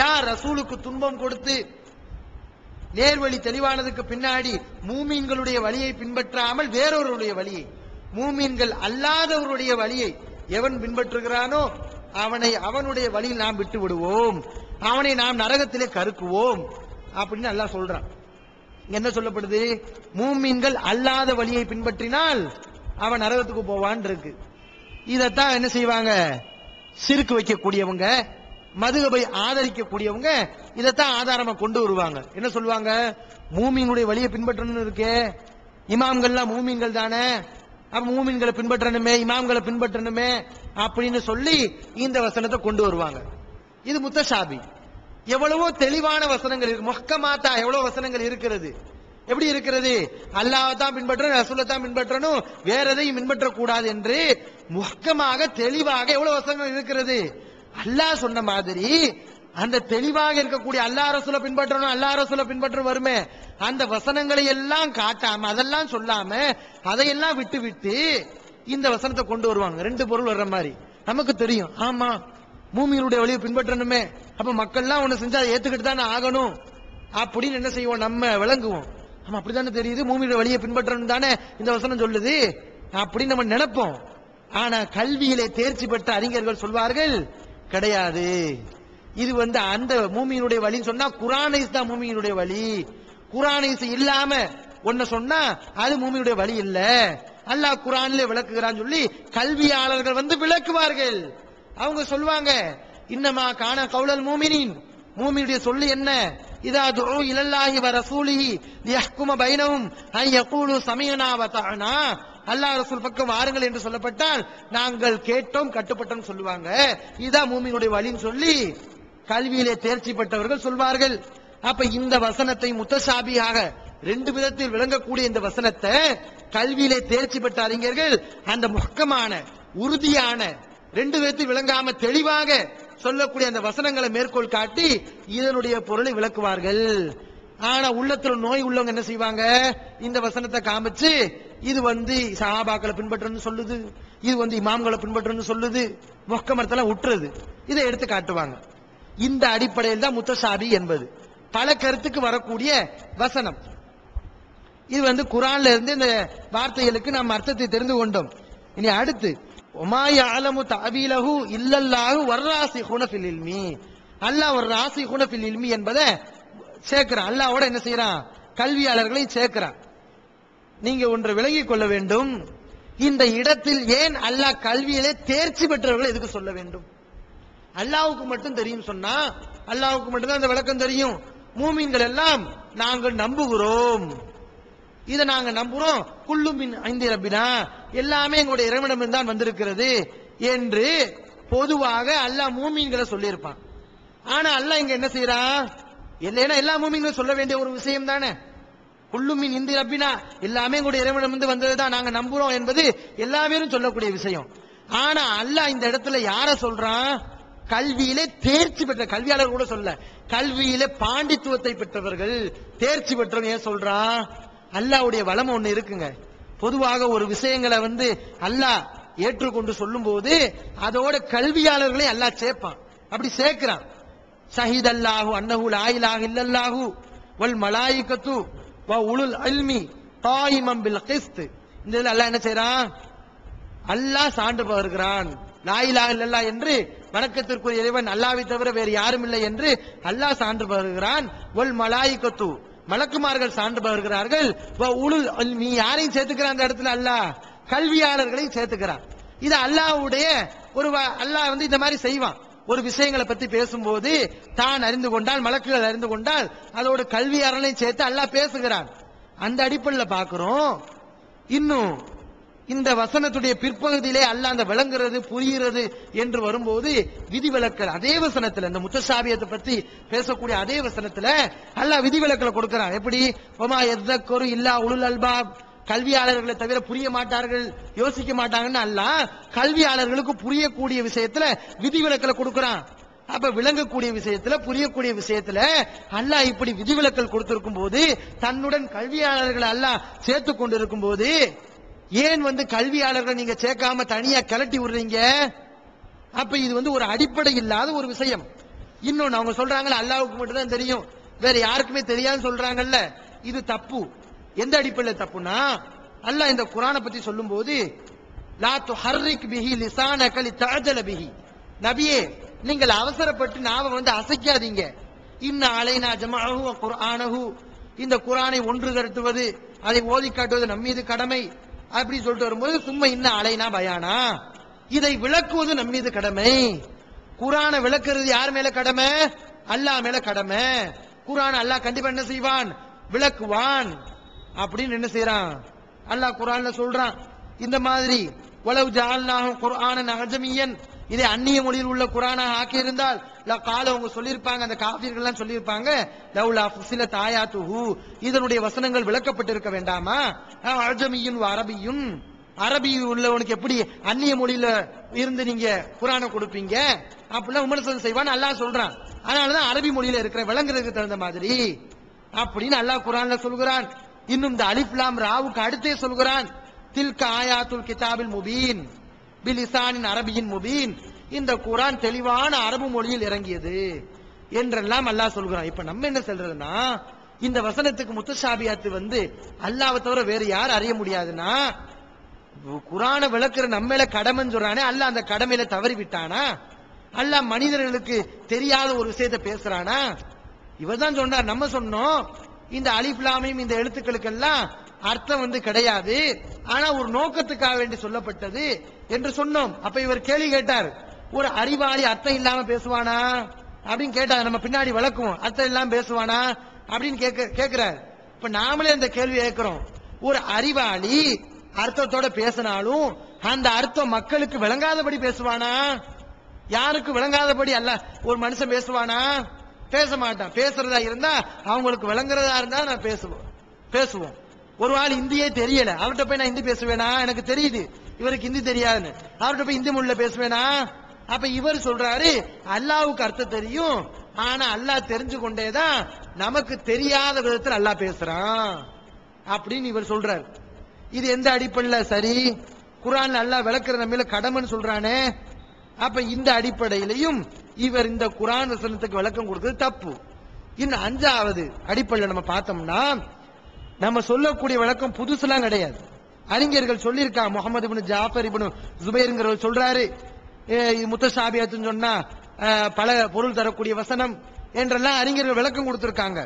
யார் ரசூலுக்கு துன்பம் கொடுத்து நேர்வழி தெளிவானதுக்கு பின்னாடி மூமீன்களுடைய வழியை பின்பற்றாமல் வேறொருடைய வழியை, மூமீன்கள் அல்லாதவருடைய வழியை எவன் பின்பற்றுகிறானோ அவனுடைய வழியில் நாம் விட்டு விடுவோம், அவனை நாம் நரகத்திலே கருக்குவோம் அப்படின்னு அல்லாஹ் சொல்றான். என்ன சொல்லப்படுது? மூமீன்கள் அல்லாத வழியை பின்பற்றினால் அவன் நரகத்துக்கு போவான் இருக்கு. இதத்தான் என்ன செய்வாங்க? சிறுக்கு வைக்கக்கூடியவங்க, மதுகபை ஆதரிக்கக்கூடியவங்க இதைத்தான் ஆதாரமா கொண்டு வருவாங்க. என்ன சொல்லுவாங்க? மூமியினுடைய வழியை பின்பற்றணும் இருக்கே, இமாம்கள்லாம் மூமின்கள் தானே, அப்ப மூமின்களை பின்பற்றணுமே, இமாம்களை பின்பற்றணுமே அப்படின்னு சொல்லி இந்த வசனத்தை கொண்டு வருவாங்க. இது முத்தஷாபி. எவ்வளவோ தெளிவான வசனங்கள் இருக்கு. முஹ்கமாத்தா எவ்வளவு வசனங்கள் இருக்கிறது. எப்படி இருக்கிறது? அல்லாஹ் தான் பின்பற்றணும், ரசூலை தான் பின்பற்றணும், வேற எதையும் பின்பற்ற கூடாது என்று முஹ்கமாக தெளிவாக எவ்வளவு வசனங்கள் இருக்கிறது. அல்லாஹ் சொன்ன மாதிரி அந்த தெளிவாக இருக்கக்கூடிய அல்லாஹ் ரசூலை பின்பற்றணும், அல்லாஹ் ரசூலை பின்பற்றணும் வருமே, அந்த வசனங்களை எல்லாம் காட்டாம, அதெல்லாம் சொல்லாம, அதையெல்லாம் விட்டு விட்டு இந்த வசனத்தை கொண்டு வருவாங்க. ரெண்டு பொருள் வர்ற மாதிரி நமக்கு தெரியும். ஆமா, மூமியினுடைய வழியை பின்பற்றணுமே, அப்ப மக்கள்லாம் ஒண்ணு செஞ்சா அதை ஏத்துக்கிட்டு தானே ஆகணும் அப்படின்னு என்ன செய்வோம், நம்ம விளங்குவோம். ஆமா, அப்படித்தானே தெரியுது, மூமியுடைய வழியை பின்பற்றணும் தானே இந்த வசனம் சொல்லுது அப்படின்னு நம்ம நினைப்போம். ஆனா கல்வியிலே தேர்ச்சி பெற்ற அறிஞர்கள் சொல்வார்கள், கிடையாது, இது அந்த மூமியினுடைய வழின்னு சொன்னா குர்ஆனைஸ் தான் மூமியினுடைய வழி. குர்ஆனைஸ் இல்லாம ஒன்ன சொன்னா அது மூமியினுடைய வழி இல்ல, அல்லாஹ் குர்ஆனிலே விளக்குகிறான்னு சொல்லி கல்வியாளர்கள் விளக்குவார்கள். அவங்க சொல்வாங்க, இன்னமா கான கௌலல் மூமினின், மூமியுடைய சொல்லு என்ன, இதா துஉ இலல்லாஹி வ ரசூலிஹி லியஹ்கும பைனஹும் அன் யகூலு சமிஅனா வ தஅனா, அல்லாஹ் ரசூல் பக்கம் வாருங்கள் என்று சொல்லப்பட்டால் நாங்கள் கேட்டோம் கட்டுப்பட்டோம் சொல்லுவாங்க. இதுதான் மூமியினுடைய வழின்னு சொல்லி கல்வியிலே தேர்ச்சி பெற்றவர்கள் சொல்வார்கள். அப்ப இந்த வசனத்தை முத்தசாபியாக ரெண்டு விதத்தில் விளங்கக்கூடிய இந்த வசனத்தை கல்வியிலே தேர்ச்சி பெற்ற அறிஞர்கள் அந்த முஹ்கமான உறுதியான ரெண்டு விதத்தில் விளங்காம தெளிவாக சொல்லக்கூடிய அந்த வசனங்களை மேற்கோள் காட்டி இதனுடைய பொருளை விளக்குவார்கள். ஆனா உள்ளத்துல நோய் உள்ளவங்க என்ன செய்வாங்க, இந்த வசனத்தை காமிச்சு இது சஹாபாக்களை பின்பற்றணும்னு சொல்லுது, இது இமாம்களை பின்பற்றணும்னு சொல்லுது, முஹ்கமத்தெல்லாம் உற்றுது, இதை எடுத்து காட்டுவாங்க. இந்த அடிப்படையில் தான் முத்தசாபி என்பது பல கருத்துக்கு வரக்கூடிய வசனம். இது குர்ஆன்ல இருந்து இந்த வார்த்தைகளுக்கு நாம் அர்த்தத்தை தெரிந்து கொண்டோம். இனி அடுத்து ஒமா யஅலமு தஅவீலஹு இல்லல்லாஹு வர்ராசிகுன ஃபில் இல்மி, அல்லாஹ் வர்ராசிகுன ஃபில் இல்மி என்பதை சேர்க்கிறான். அல்லாஹ்வோட என்ன செய்யறான், கல்வியாளர்களை சேர்க்கிறான். நீங்க ஒன்றை விளங்கிக் கொள்ள வேண்டும், இந்த இடத்தில் ஏன் அல்லாஹ் கல்வியிலே தேர்ச்சி பெற்றவர்களை எதுக்கு சொல்ல வேண்டும்? அல்லாஹ்வுக்கு மட்டும் தெரியும் சொன்னா அல்லாஹ்வுக்கு மட்டும் தான் அந்த விளக்கம் தெரியும். மூமின்கள் எல்லாம் நாங்கள் நம்புகிறோம், இதை நாங்க நம்புறோம், குல்லுமின் ஐந்தி ரப்பினா, எல்லாமே எங்களுடைய இறைவனிடம் தான் வந்திருக்கிறது என்று பொதுவாக அல்லாஹ் மூமின்களை சொல்லியிருப்பான். ஆனா அல்லாஹ் இங்க என்ன செய்யறான், இல்லைன்னா எல்லா மூமின்களும் சொல்ல வேண்டிய ஒரு விஷயம் தானே, குல்லுமின் இந்தி ரப்பினா, எல்லாமே எங்களுடைய இறைவனிடம் வந்ததுதான் நாங்க நம்புறோம் என்பது எல்லா பேரும் சொல்லக்கூடிய விஷயம். ஆனா அல்லாஹ் இந்த இடத்துல யார சொல்றான், கல்வியிலே தேர்ச்சி பெற்ற கல்வியாளர் கூட சொல்ல, கல்வியிலே பாண்டித்துவத்தை பெற்றவர்கள் தேர்ச்சி பெற்றவங்க ஏன் சொல்றான், அல்லாஹ்வுடைய வளம் ஒண்ணு இருக்குங்க. பொதுவாக ஒரு விஷயங்களை அல்லாஹ் ஏற்றுக்கொண்டு சொல்லும் போது அதோட கல்வியாளர்களை அல்லாஹ் சேர்ப்பான். அப்படி சேர்க்கிறான். ஷஹீத் அல்லாஹு அன்னஹு லா இலாஹ இல்லல்லாஹு வல் மலாயிகத்து வ உலுல் இல்மி காயிமம் பில் கிஸ்த். இந்த இதுல அல்லாஹ் என்ன செய்றான், அல்லாஹ் சான்று பகர்கிறான், லா இலாஹ இல்லல்லாஹ் என்று வணக்கத்திற்குரிய இறைவன் அல்லாஹ்வை தவிர வேறு யாரும் இல்லை என்று அல்லாஹ் சான்று பகர்கிறான். வல் மலாயிகத்து, மலக்குமார்கள் சான்று பகர்கிறார்கள். உலுல் இல்மி, யாரையும் சேர்த்துக்கிறான் அந்த இடத்துல, அல்லாஹ் கல்வியாளர்களையும் சேர்த்துக்கிறான். இது அல்லாஹ்வுடைய ஒரு அல்லாஹ் இந்த மாதிரி செய்வான். ஒரு விஷயங்களை பத்தி பேசும்போது தான் அறிந்து கொண்டால், மலக்குகள் அறிந்து கொண்டால் அதோட கல்வியாளர்களையும் சேர்த்து அல்லாஹ் பேசுகிறான். அந்த அடிப்படையில் பார்க்கிறோம். இன்னும் இந்த வசனத்துடைய பிற்பகுதியிலே அல்லாஹ் அந்த விளங்குறது புரிகிறது என்று வரும்போது விதிவிலக்கல் அதே வசனத்துல, இந்த முத்தசாபியத்தை பத்தி பேசக்கூடிய அதே வசனத்துல அல்லாஹ் விதிவிலக்கலை கொடுக்கிறான். எப்படி, ஒமா யذكر இல்லா உலுல் அல்பாப், கல்வியாளர்களை தவிர புரிய மாட்டார்கள், யோசிக்க மாட்டாங்கன்னு அல்லாஹ் கல்வியாளர்களுக்கு புரியக்கூடிய விஷயத்துல விதிவிலக்கலை கொடுக்கிறான். அப்ப விளங்கக்கூடிய விஷயத்துல, புரியக்கூடிய விஷயத்துல அல்லாஹ் இப்படி விதிவிலக்கல் கொடுத்திருக்கும் போது, தன்னுடன் கல்வியாளர்களை அல்லாஹ் சேர்த்து கொண்டிருக்கும் போது ஏன் கல்வியாளர்கள் நீங்க சேர்க்காம தனியா கிளட்டி விடுறீங்க? அப்ப இது ஒரு அடிப்படை இல்லாத ஒரு விஷயம். இன்னொன்னு அவங்க சொல்றாங்கல்ல, அல்லாஹ்வுக்கு மட்டும் தான் தெரியும், வேற யாருக்குமே தெரியாதுன்னு சொல்றாங்கல்ல, இது தப்பு. எந்த அடிப்படையில் தப்புனா, அல்லாஹ் இந்த குர்ஆனை பத்தி சொல்லும் போது லா துஹர்ரிக் பிஹி லிசானக லிதஅஜல பிஹி, நபியே நீங்கள் அவசரப்பட்டு நாவை அசைக்காதீங்க. இன்ன அலைனா ஜமஅஹு வ குர்ஆனஹு, இந்த குர்ஆனை ஒன்று திரட்டுவது, அதை ஓதி காட்டுவது நம் மீது கடமை அப்படி சொல்லிட்டு வரும்போது சும்மா இன்ன அலைனா பயானா, இதை விளக்குவது நம் மீது கடமை. குர்ஆனை விளக்குறது யார் மேல கடமை, அல்லாஹ் மேல கடமை. குர்ஆன் அல்லாஹ் கண்டிப்பா என்ன செய்வான், விளக்குவான் அப்படின்னு என்ன செய்யறான் அல்லாஹ் குர்ஆன்ல சொல்றான். இந்த மாதிரி வலவ் ஜஅல்னாஹு குர்ஆனன் அஜமியன், இதை அந்நிய மொழியில் உள்ள குர்ஆனாக ஆக்கி இருந்தால் லகால அவங்க சொல்லியிருப்பாங்க, அந்த காஃபிர்கள் எல்லாம் சொல்லியிருப்பாங்க, லவ்லா ஃபுஸிலத் ஆயாத்துஹு, இதனுடைய வசனங்கள் விளக்கப்பட்டிருக்க வேண்டாமா, அஜமியுன் அரபியுன், அரபி உள்ளவனுக்கு எப்படி அந்நிய மொழியில இருந்து நீங்க குர்ஆனை கொடுப்பீங்க அப்படிலாம் விமர்சனம் செய்வான்னு அல்லாஹ் சொல்றான். அதனாலதான் அரபி மொழியில இருக்கிற விளங்குறதுக்கு தகுந்த மாதிரி அப்படின்னு அல்லாஹ் குர்ஆன்ல சொல்கிறான். இன்னும் இந்த அலிஃப் லாம் ராவுக்கு அடுத்தே சொல்கிறான், தில்க ஆயாத்துல் கிதாபில் முபீன் பிலிசானின் அரபியின் முபீன், இந்த குர்ஆன் தெளிவான அரபு மொழியில் இறங்கியது என்றெல்லாம் அல்லாஹ் சொல்கிறான். இப்ப நம்ம என்ன சொல்றதுன்னா, இந்த வசனத்துக்கு முத்தஷாபியாத்து வந்து அல்லாஹ்வை தவிர வேற யார் அறிய முடியாதுன்னா, குர்ஆனை விளக்குற நம்ம மேல கடமைன்னு சொல்றானே, அல்லாஹ் அந்த கடமையில தவறி விட்டானா? அல்லாஹ் மனிதர்களுக்கு தெரியாத ஒரு விஷயத்தை பேசுறானா? இவர்தான் சொன்னார். நம்ம சொன்னோம் இந்த அலிஃப் லாமையும் இந்த எழுத்துக்களுக்கெல்லாம் அர்த்தம் வந்து கிடையாது, ஆனா ஒரு நோக்கத்துக்காக வேண்டி சொல்லப்பட்டது என்று சொன்னோம். அப்ப இவர் கேள்வி கேட்டார், ஒரு அறிவாளி அர்த்தம் இல்லாம பேசுவானா அப்படின்னு கேட்டார். நம்ம பின்னாடி விளக்குவோம், அர்த்தம் இல்லாம பேசுவானா அப்படின்னு கேட்கிறார். இப்ப நாமளே அந்த கேள்வி கேட்கிறோம், ஒரு அறிவாளி அர்த்தத்தோட பேசினாலும் அந்த அர்த்தம் மக்களுக்கு விளங்காதபடி பேசுவானா? யாருக்கு விளங்காதபடி அல்ல ஒரு மனுஷன் பேசுவானா? பேச மாட்டான். பேசுறதா இருந்தா அவங்களுக்கு விளங்குறதா இருந்தா நான் பேசுவோம். ஒரு ஆள் இந்தியே தெரியல, அவர்கிட்ட போய் நான் ஹிந்தி பேசுவேனா? எனக்கு தெரியுது இவருக்கு ஹிந்தி தெரியாதுன்னு, அவர்கிட்ட போய் ஹிந்தி மொழியில பேசுவேனா? அப்ப இவர் சொல்றாரு அல்லாஹ்வுக்கு அர்த்தம் தெரியும், ஆனா அல்லாஹ் தெரிஞ்சு கொண்டேதான் நமக்கு தெரியாத விதத்தில் அல்லாஹ் பேசுறான் அப்படின்னு இவர் சொல்றாரு. இது எந்த அடிப்படையில சரி? குர்ஆன்ல அல்லாஹ் விளக்குற நம்ம கடமைன்னு சொல்றானே, அப்ப இந்த அடிப்படையிலையும் இவர் இந்த குர்ஆன் வசனத்துக்கு விளக்கம் கொடுக்கிறது தப்பு. இன்னும் 5வது அடிப்படையில் நம்ம பார்த்தோம்னா, நம்ம சொல்லக்கூடிய விளக்கம் புதுசுலாம் கிடையாது. அறிஞர்கள் சொல்லியிருக்காங்க. முகமது இப்னு ஜாஃபர் இப்னு ஜுபைர்ங்கிறவர் சொல்றாரு, முத்தஷாபியாத்துன்னு சொன்னா பல பொருள் தரக்கூடிய வசனம் என்றெல்லாம் அறிஞர்கள் விளக்கம் கொடுத்திருக்காங்க.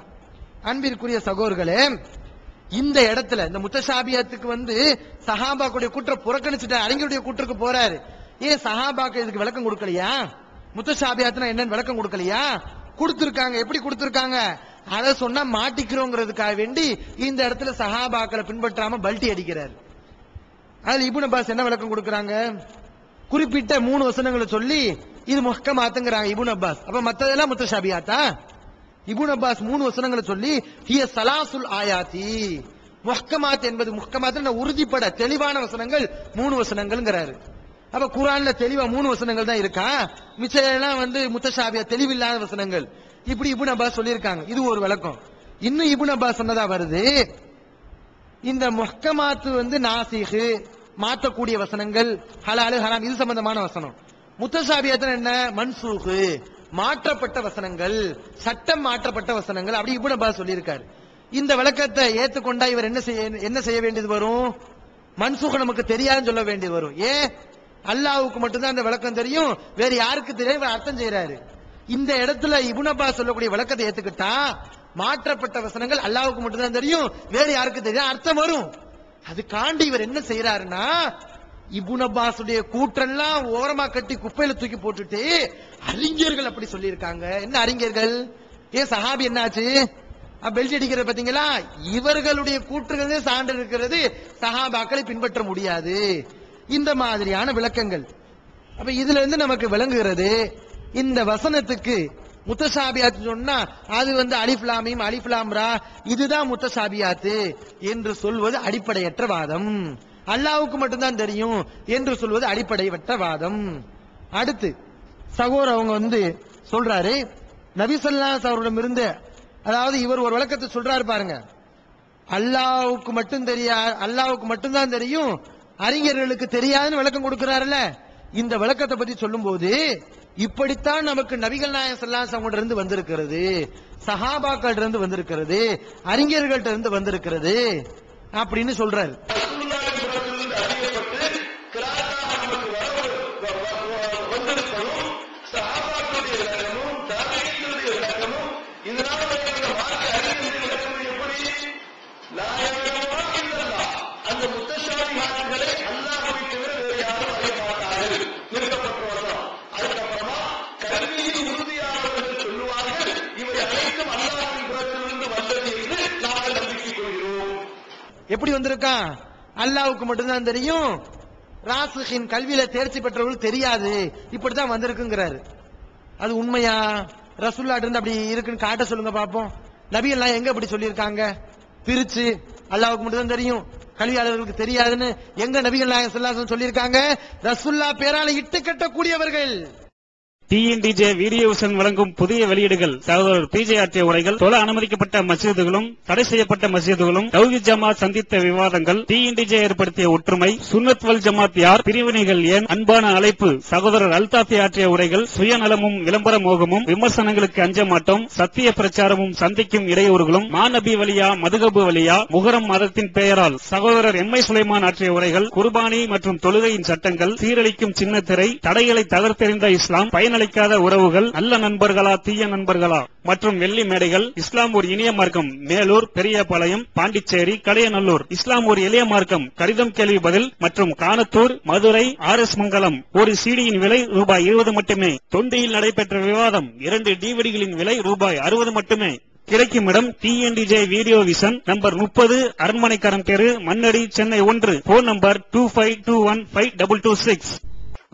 அன்பிற்குரிய சகோதரர்களே, இந்த இடத்துல இந்த முத்தஷாபியாத்துக்கு வந்து சஹாபாக்குடைய கூற்ற புறக்கணிச்சுட்டு அறிஞருடைய கூற்றுக்கு போறாரு. ஏன் சஹாபாக்கு இதுக்கு விளக்கம் கொடுக்கலையா? முத்தஷாபியாத்துனா என்னன்னு விளக்கம் கொடுக்கலையா? கொடுத்திருக்காங்க. எப்படி கொடுத்திருக்காங்க? அதை சொன்னா மாட்டிக்கிறோங்கிறதுக்காக வேண்டி இந்த இடத்துல சஹாபாக்களை பின்பற்றாம பல்டி அடிக்கிறார். அதுல இப்னு அப்பாஸ் என்ன விளக்கம் கொடுக்கறாங்க? குறிப்பிட்ட 3 வசனங்களை சொல்லி இது முஹ்கமாத்துங்கறாங்க இப்னு அப்பாஸ். அப்ப மத்ததெல்லாம் முத்தஷாபியாத்தா? இப்னு அப்பாஸ் 3 வசனங்களை சொல்லி ஹிய ஸலாசுல் ஆயாத்தி, முஹ்கமாத் என்பது முஹ்கமாத்னா உறுதிப்பட தெளிவான வசனங்கள் 3 வசனங்கள்ங்கறாரு. அப்ப குர்ஆன்ல தெளிவா 3 வசனங்கள் தான் இருக்கா, மிச்சம் எல்லாம் வந்து முத்தஷாபியா தெளிவில்லாத வசனங்கள். இப்படி இப்னு அப்பாஸ் சொல்லியிருக்காங்க. இது ஒரு விளக்கம். இன்னும் இப்னு அப்பாஸ் சொன்னதா வருது, இந்த முஹ்கமாத் வந்து நாசிஹ் மாற்றக்கூடிய வசனங்கள், ஹலாலு ஹராம் இது சம்பந்தமான வசனம். முத்தஷாபியாத்னா என்ன? மன்சூஹ் மாற்றப்பட்ட வசனங்கள், சட்டம் மாற்றப்பட்ட வசனங்கள். அப்படி இப்னு அப்பாஸ் சொல்லியிருக்காரு. இந்த விளக்கத்தை ஏத்துக்கொண்டா இவர் என்ன செய்ய வேண்டியது வரும்? மன்சூஹ் நமக்கு தெரியாதுன்னு சொல்ல வேண்டியது வரும். ஏன்? அல்லாஹ்வுக்கு மட்டும்தான் அந்த விளக்கம் தெரியும், வேற யாருக்கு தெரியும்? அர்த்தம் செய்யறாரு. இந்த இடத்துல இப்னு அப்பாஸ் சொல்லக்கூடிய விளக்கத்தை ஏத்துக்கிட்டா மாற்றப்பட்ட வசனங்கள் அல்லாஹ்வுக்கு மட்டும்தான் தெரியும், வேற யாருக்கு தெரியும்? அர்த்தம் வரும். அதுக்காண்டி இவர் என்ன செய்யறாருன்னா, இப்னு அப்பாஸுடைய கூற்றெல்லாம் ஓரமா கட்டி குப்பையில தூக்கி போட்டுட்டு அறிஞர்கள் அப்படி சொல்லி இருக்காங்க. என்ன அறிஞர்கள்? ஏன் சஹாபி என்னாச்சு? பெல்ட் அடிக்கிற பாத்தீங்களா? இவர்களுடைய கூற்றுகளே சான்று இருக்கிறது, சஹாபாக்களை பின்பற்ற முடியாது. இந்த மாதிரியான விளக்கங்கள். அப்ப இதுல இருந்து நமக்கு விளங்குகிறது, இந்த வசனத்துக்கு முத்தஷாபியாத் சொன்னா அது வந்து அலிஃப் லாம் மீம் அலிஃப் லாம் ரா இதுதான் முத்தஷாபியாத் என்று சொல்வது அடிப்படையற்ற வாதம். அல்லாஹ்வுக்கு மட்டும்தான் தெரியும் என்று சொல்வது அடிப்படையற்ற வாதம். அடுத்து சகோதரர் அவங்க வந்து சொல்றாரு, நபி ஸல்லல்லாஹு அலைஹி வஸல்லம் இருந்து, அதாவது இவர் ஒரு விளக்கத்தை சொல்றாரு பாருங்க, அல்லாஹ்வுக்கு மட்டும் அல்லாஹ்வுக்கு மட்டும்தான் தெரியும், அறிஞர்களுக்கு தெரியாதுன்னு விளக்கம் கொடுக்கிறாருல்ல. இந்த விளக்கத்தை பத்தி சொல்லும் போது இப்படித்தான் நமக்கு நபிகள் நாயகம் ஸல்லல்லாஹு அலைஹி வஸல்லம் இருந்து வந்திருக்கிறது, சஹாபாக்கள் இருந்து வந்திருக்கிறது, அறிஞர்கள்ட்ட இருந்து வந்திருக்கிறது அப்படின்னு சொல்றாரு. எப்படி வந்திருக்கான்? அல்லாஹ்வுக்கு மட்டும்தான் தெரியும், ராசிகின் கல்வியில தேர்ச்சி பெற்றவர்கள் தெரியாது, இப்படித்தான் வந்திருக்குங்கிறாரு. அது உண்மையா? ரசூலுல்லாஹ் இருந்து அப்படி இருக்குன்னு காட்ட சொல்லுங்க பாப்போம். நபி எல்லாம் எங்க அப்படி சொல்லியிருக்காங்க? பிரிச்சு அல்லாஹ்வுக்கு மட்டும்தான் தெரியும், கல்வியாளர்களுக்கு தெரியாதுன்னு எங்க நபிகள் நாயகம் ஸல்லல்லாஹு அலைஹி வஸல்லம் சொல்லியிருக்காங்க? ரசூலுல்லாஹ் பேரால இட்டு கட்டக்கூடியவர்கள். டிஎன்டிஜே வீடியோ விஷன் வழங்கும் புதிய வெளியீடுகள். சகோதரர் பிஜே ஆற்றிய உரைகள், தொழ அனுமதிக்கப்பட்ட மஸ்ஜிதுகளும் தடை செய்யப்பட்ட மஸ்ஜிதுகளும், தௌஹீத் ஜமாத் சந்தித்த விவாதங்கள், டிஎன்டிஜே ஏற்படுத்திய ஒற்றுமை, சுன்னத் வல் ஜமாத் யார், பிரிவினைகள் ஏன், அன்பான அழைப்பு, சகோதரர் அல்தாஃபி ஆற்றிய உரைகள், சுயநலமும் விளம்பர மோகமும், விமர்சனங்களுக்கு அஞ்ச மாட்டோம், சத்திய பிரச்சாரமும் சந்திக்கும் இடையூறுகளும், மாநபி வலியா மதுகபு வலியா, முகரம் மதத்தின் பெயரால் சகோதரர் எம்ஐ சுலைமான் ஆற்றிய உரைகள், குர்பானி மற்றும் தொழுகையின் சட்டங்கள், சீரழிக்கும் சின்னத்திரை, தடைகளை தகர்த்தெறிந்த இஸ்லாம், பயனளிக்காத உறவுகள், நல்ல நண்பர்களா தீய நண்பர்களா மற்றும் வெள்ளி மேடைகள், இஸ்லாம் ஒரு இனிய மார்க்கம், மேலூர், பெரியபாளையம், பாண்டிச்சேரி, கடையநல்லூர், இஸ்லாம் ஒரு எளிய மார்க்கம், கடிதம் கேள்வி பதில் மற்றும் கானத்தூர், மதுரை, RS மங்கலம். ஒரு சிடியின் விலை ரூபாய் 20 மட்டுமே. தொண்டியில் நடைபெற்ற விவாதம் 2 டிவிடிகளின் விலை ரூபாய் 60 மட்டுமே. கிடைக்கும் இடம் டிஎன்டிஜே வீடியோ விஷன், நம்பர் 30, அரண்மனைக்காரன் தெரு, மண்ணடி, சென்னை 1. Phone number 25215226.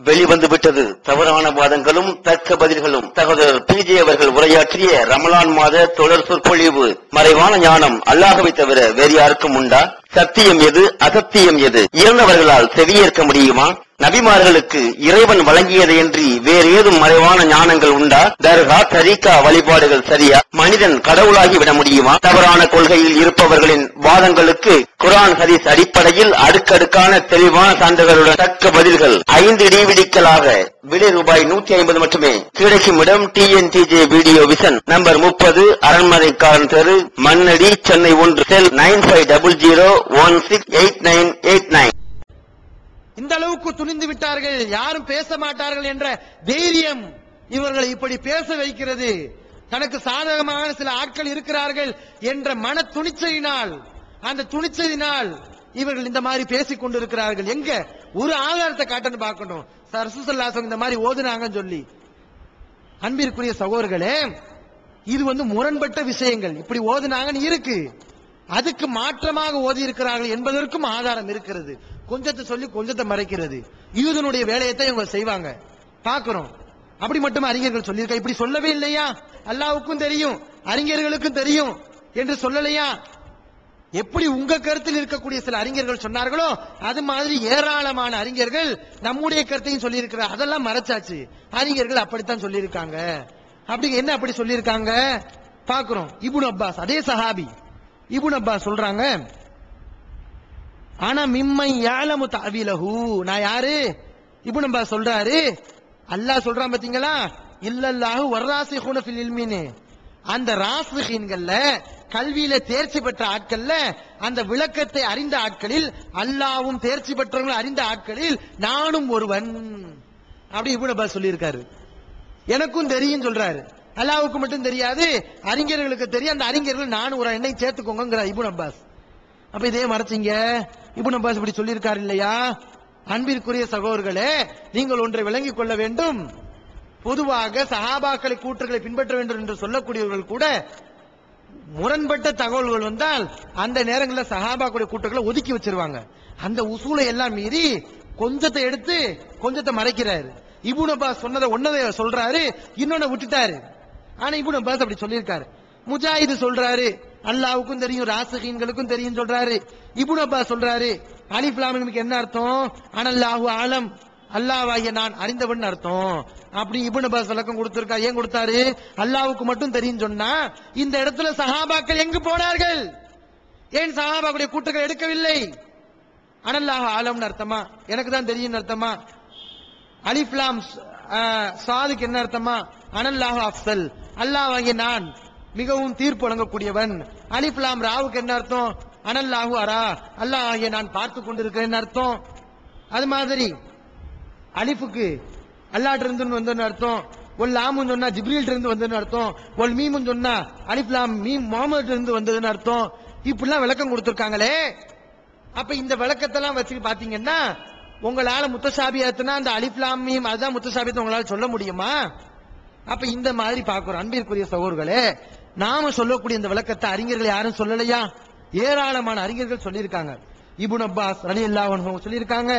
வெளிவந்து விட்டது தவறான வாதங்களும் தர்க்க பதில்களும். சகோதரர் பிஜே அவர்கள் உரையாற்றிய ரமலான் மாத தொடர் சொற்பொழிவு. மறைவான ஞானம் அல்லாஹ்வை தவிர வேறு யாருக்கும் உண்டா? சத்தியம் எது, அசத்தியம் எது? இறந்தவர்களால் செவியேற்க முடியுமா? நபிமார்களுக்கு இறைவன் வழங்கியதையன்றி வேறு ஏதும் மறைவான ஞானங்கள் உண்டா? தர்கா, தரீகா வழிபாடுகள் சரியா? மனிதன் கடவுளாகி விட முடியுமா? தவறான கொள்கையில் இருப்பவர்களின் வாதங்களுக்கு குர்ஆன் ஹதீஸ் அடிப்படையில் அடுக்கடுக்கான தெளிவான சான்றுகளுடன் தக்க பதில்கள் 5 டிவிடிக்களாக விலை ரூபாய் 150 மட்டுமே. கிடைக்கும் இடம் டிஎன்டிஜே வீடியோ விஷன், நம்பர் 30, அரண்மனைக்காரன் தெரு, மண்ணடி, சென்னை 1. செல் 9500168989. இந்த அளவுக்கு துணிந்து விட்டார்கள், யாரும் பேச மாட்டார்கள் என்ற தைரியம் இவர்களை இப்படி பேச வைக்கிறது. தனக்கு சாதகமான சில ஆட்கள் இருக்கிறார்கள் என்ற மன துணிச்சலினால், அந்த துணிச்சலினால் இவர்கள் இந்த மாதிரி பேசிக் கொண்டிருக்கிறார்கள். எங்க ஒரு ஆதாரத்தை காட்டன்னு பார்க்கணும். ரசூலுல்லாஹி ஸல்லல்லாஹு அலைஹி வஸல்லம் இந்த மாதிரி ஓதுனாங்கன்னு சொல்லி. அன்பிற்குரிய சகோதரர்களே, இது முரண்பட்ட விஷயங்கள். இப்படி ஓதுனாங்கன்னு இருக்கு, அதுக்கு மாற்றமாக ஓதி இருக்கிறார்கள் என்பதற்கும் ஆதாரம் இருக்கிறது. கொஞ்சத்தை சொல்லி கொஞ்சத்தை மறைக்கிறது யூதனுடைய வேலையைத்தான் இவங்க செய்வாங்க, பாக்குறோம். அப்படி மட்டும் அறிஞர்கள் சொல்லியிருக்க, இப்படி சொல்லவே இல்லையா? அல்லாஹ்வுக்கும் தெரியும், அறிஞர்களுக்கும் தெரியும் என்று சொல்லலையா? எப்படி உங்க கருத்தில் இருக்கக்கூடிய சில அறிஞர்கள் சொன்னார்களோ அது மாதிரி ஏராளமான அறிஞர்கள் நம்முடைய கருத்தையும் சொல்லி இருக்கிறார். அதெல்லாம் மறைச்சாச்சு, அறிஞர்கள் அப்படித்தான் சொல்லியிருக்காங்க. அப்படி என்ன அப்படி சொல்லியிருக்காங்க பாக்குறோம். இப்னு அப்பாஸ், அதே சஹாபி, இப்னு அப்பாஸ் சொல்றாங்க, ஆனா மிம்மை யாலமு தஅவீலஹு, நான் யாரு? இப்னு அப்பாஸ் சொல்றாரு, அல்லாஹ் சொல்றான் பாத்தீங்களா, இல்லல்லாஹு வர்ராசிகுன ஃபில் இல்மின், அந்த ராசிகீன்கள்ல கல்வியில தேர்ச்சி பெற்ற ஆட்கள்ல அந்த விளக்கத்தை அறிந்த ஆட்களில், அல்லாஹ்வும் தேர்ச்சி பெற்றவர்கள் அறிந்த ஆட்களில் நானும் ஒருவன். அப்படி இப்னு அப்பாஸ் சொல்லியிருக்காரு. எனக்கும் தெரியும் சொல்றாரு, அல்லாஹ்வுக்கு மட்டும் தெரியாது, அறிஞர்களுக்கு தெரியும். அந்த அறிஞர்கள் நானும் ஒரு என்னை சேர்த்துக்கோங்கிறார் இப்னு அப்பாஸ். அப்ப இதே மறைச்சிங்க, இப்னு அப்பாஸ் இப்படி சொல்லியிருக்காரு இல்லையா? அன்பிற்குரிய சகோதரர்களே, நீங்கள் ஒன்றை விளங்கிக் கொள்ள வேண்டும். பொதுவாக சஹாபாக்களை கூற்றுகளை பின்பற்ற வேண்டும் என்று சொல்லக்கூடியவர்கள் கூட முரண்பட்ட தகவல்கள் வந்தால் அந்த நேரங்களில் சஹாபாக்களுடைய கூற்றுகளை ஒதுக்கி வச்சிருவாங்க. அந்த உசூலை எல்லாம் மீறி கொஞ்சத்தை எடுத்து கொஞ்சத்தை மறைக்கிறாரு. இப்னு அப்பாஸ் சொன்னதை ஒன்னதை சொல்றாரு, இன்னொன்னு விட்டுட்டாரு. ஆனா இப்னு அப்பாஸ் அப்படி சொல்லியிருக்காரு. முஜாஹிது சொல்றாரு, அல்லாஹ்வுக்கும் தெரியும் ராசிகீன்களுக்கும் தெரியும் சொல்றாரு. இப்னு அப்பாஸ் சொல்றாரு, அலிஃப் லாம் மீம் என்ன அர்த்தம்? அனல்லாஹு ஆலம், அல்லாஹ்வாகிய நான் அறிந்தவன் அர்த்தம். அப்படி இப்னு அப்பாஸ் விளக்கம் கொடுத்திருக்காரு. ஏன் கொடுத்தாரு? அல்லாஹ்வுக்கு மட்டும் தெரியும் சொன்னா இந்த இடத்துல சஹாபாக்கள் எங்கு போனார்கள்? ஏன் சஹாபாக்களுடைய கூட்டுகள் எடுக்கவில்லை? அனல்லாஹு ஆலம்னு அர்த்தமா? எனக்கு தான் தெரியும் அர்த்தமா? அலிஃப் லாம் சாதுக்கு என்ன அர்த்தமா? அனல்லாஹு அஃஸல், அல்லாஹ்வாகிய நான் மிகவும் தீர்ப்பு வழங்கக்கூடியவன். அலிஃப் லாம் ராவுக்கு என்ன அர்த்தம்? அனல்லாஹு அரா, அல்லாஹ்வாகிய நான் பார்த்து கொண்டிருக்கிறேன் அர்த்தம். அது மாதிரி அலிஃபுக்கு அல்லாஹ்ட்ட இருந்து வந்தன்னு அர்த்தம். ஒல் லாமுன்னு சொன்னா ஜிப்ரீல் இருந்து வந்ததுன்னு அர்த்தம். ஒல் மீமுன்னு சொன்னா அலிஃப் லாம் மீம் முஹம்மது இருந்து வந்ததுன்னு அர்த்தம். இப்படிலாம் விளக்கம் கொடுத்திருக்காங்களே. அப்ப இந்த விளக்கத்தெல்லாம் வச்சு பாத்தீங்கன்னா உங்களால முத்தசாபியத்துனா அந்த அலிஃப் லாம் மீம் அதுதான் முத்தசாபியத்தை உங்களால சொல்ல முடியுமா? அப்ப இந்த மாதிரி பாக்குறோம். அன்பிற்குரிய சகோதரர்களே, நாம சொல்லக்கூடிய இந்த விளக்கத்தை அறிஞர்கள் யாரும் சொல்லலையா? ஏராளமான அறிஞர்கள் சொல்லியிருக்காங்க. இப்னு அப்பாஸ் ரலியல்லாஹு அன்ஹு சொல்லியிருக்காங்க.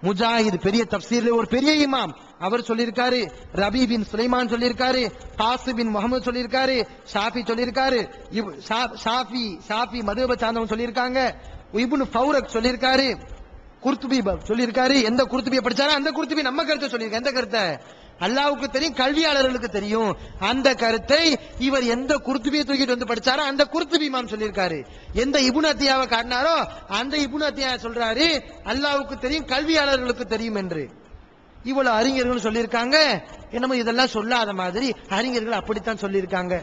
முஜாஹித் பெரிய தஃப்சீர்ல ஒரு பெரிய இமாம் அவர் சொல்லியிருக்காரு. ரபி பின் சுலைமான் சொல்லியிருக்காரு. காசி பின் முகமது சொல்லியிருக்காரு. ஷாஃபி சொல்லியிருக்காரு. ஷாஃபி மதுஹப சார்ந்தவங்க சொல்லியிருக்காங்க. இப்னு ஃபௌரக் சொல்லியிருக்காரு. குர்துபி சொல்லியிருக்காரு. எந்த குர்துபியை படிச்சாரோ அந்த குர்துபி நம்ம கருத்தை சொல்லியிருக்காரு. எந்த கருத்தை? அல்லாஹ்வுக்கு தெரியும், கல்வியாளர்களுக்கு தெரியும். அந்த கருத்தை இவர் எந்த குர்துபியை தூக்கிட்டு வந்து படிச்சாரோ அந்த குர்துபி இமாம் சொல்லியிருக்காரு. எந்த இப்னு அத்தியாவை காட்டினாரோ அந்த இப்னு அத்தியா சொல்றாரு அல்லாஹ்வுக்கு தெரியும், கல்வியாளர்களுக்கு தெரியும் என்று. இவ்வளவு அறிஞர்கள் சொல்லியிருக்காங்க. என்னமோ இதெல்லாம் சொல்லாத மாதிரி அறிஞர்கள் அப்படித்தான் சொல்லியிருக்காங்க.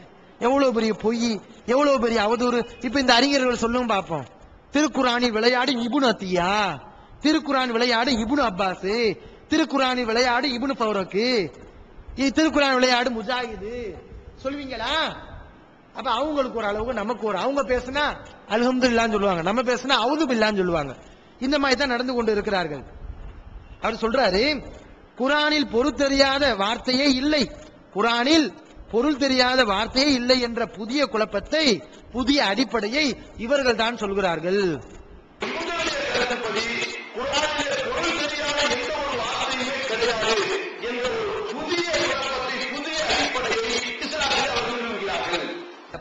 எவ்வளவு பெரிய பொய், எவ்வளவு பெரிய அவதூறு. இப்ப இந்த அறிஞர்கள் சொல்லும் பார்ப்போம். திருக்குரானில் விளையாடு இப்னு அத்தியா, திருக்குரான் விளையாடு இப்னு அப்பாஸ், திருக்குரானில் விளையாடு இப்னு ஃபௌரக், திருக்குரான் விளையாடு முஜாஹிது சொல்வீங்களா? அப்ப அவங்களுக்கு ஒரு அளவுக்கு நமக்கு ஒரு, அவங்க பேசினா அல்ஹம்துலில்லாஹ்னு சொல்லுவாங்க, நம்ம பேசினா அவுது பில்லாஹ்னு சொல்லுவாங்க. இந்த மாதிரி தான் நடந்து கொண்டு இருக்கிறார்கள். அவர் சொல்றாரு குரானில் பொருள் தெரியாத வார்த்தையே இல்லை, குரானில் பொருள் தெரியாத வார்த்தையே இல்லை என்ற புதிய குழப்பத்தை, புதிய அடிப்படையை இவர்கள் தான் சொல்கிறார்கள்.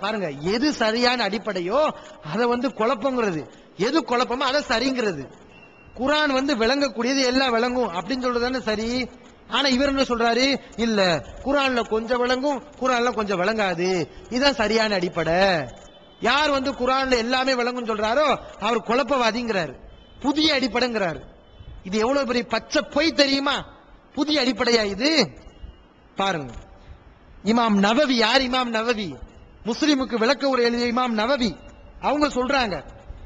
பாருங்க, எது சரியான அடிப்படையோ அதை குழப்பங்கிறது, எது குழப்பமோ அதை சரிங்கிறது. குரான் விளங்கக்கூடியது எல்லாம் விளங்கும் அப்படின்னு சொல்றதுதானே சரி. ஆனா இவர் என்ன சொல்றாரு, இல்ல குரான்ல கொஞ்சம் விளங்கும், குரான்ல கொஞ்சம் விளங்காது, இதுதான் சரியான அடிப்படை. யார் குரான்ல எல்லாமே விளங்கும் சொல்றாரோ அவர் குழப்பவாதிங்கிறாரு, புதிய அடிப்படைங்கிறாரு. இது எவ்வளவு பெரிய பச்சை பொய் தெரியுமா? புதிய அடிப்படையா இது? பாருங்க, இமாம் நவவி. யார் இமாம் நவவி? முஸ்லிமுக்கு விளக்க உரை எழுதிய இமாம் நவவி. அவங்க சொல்றாங்க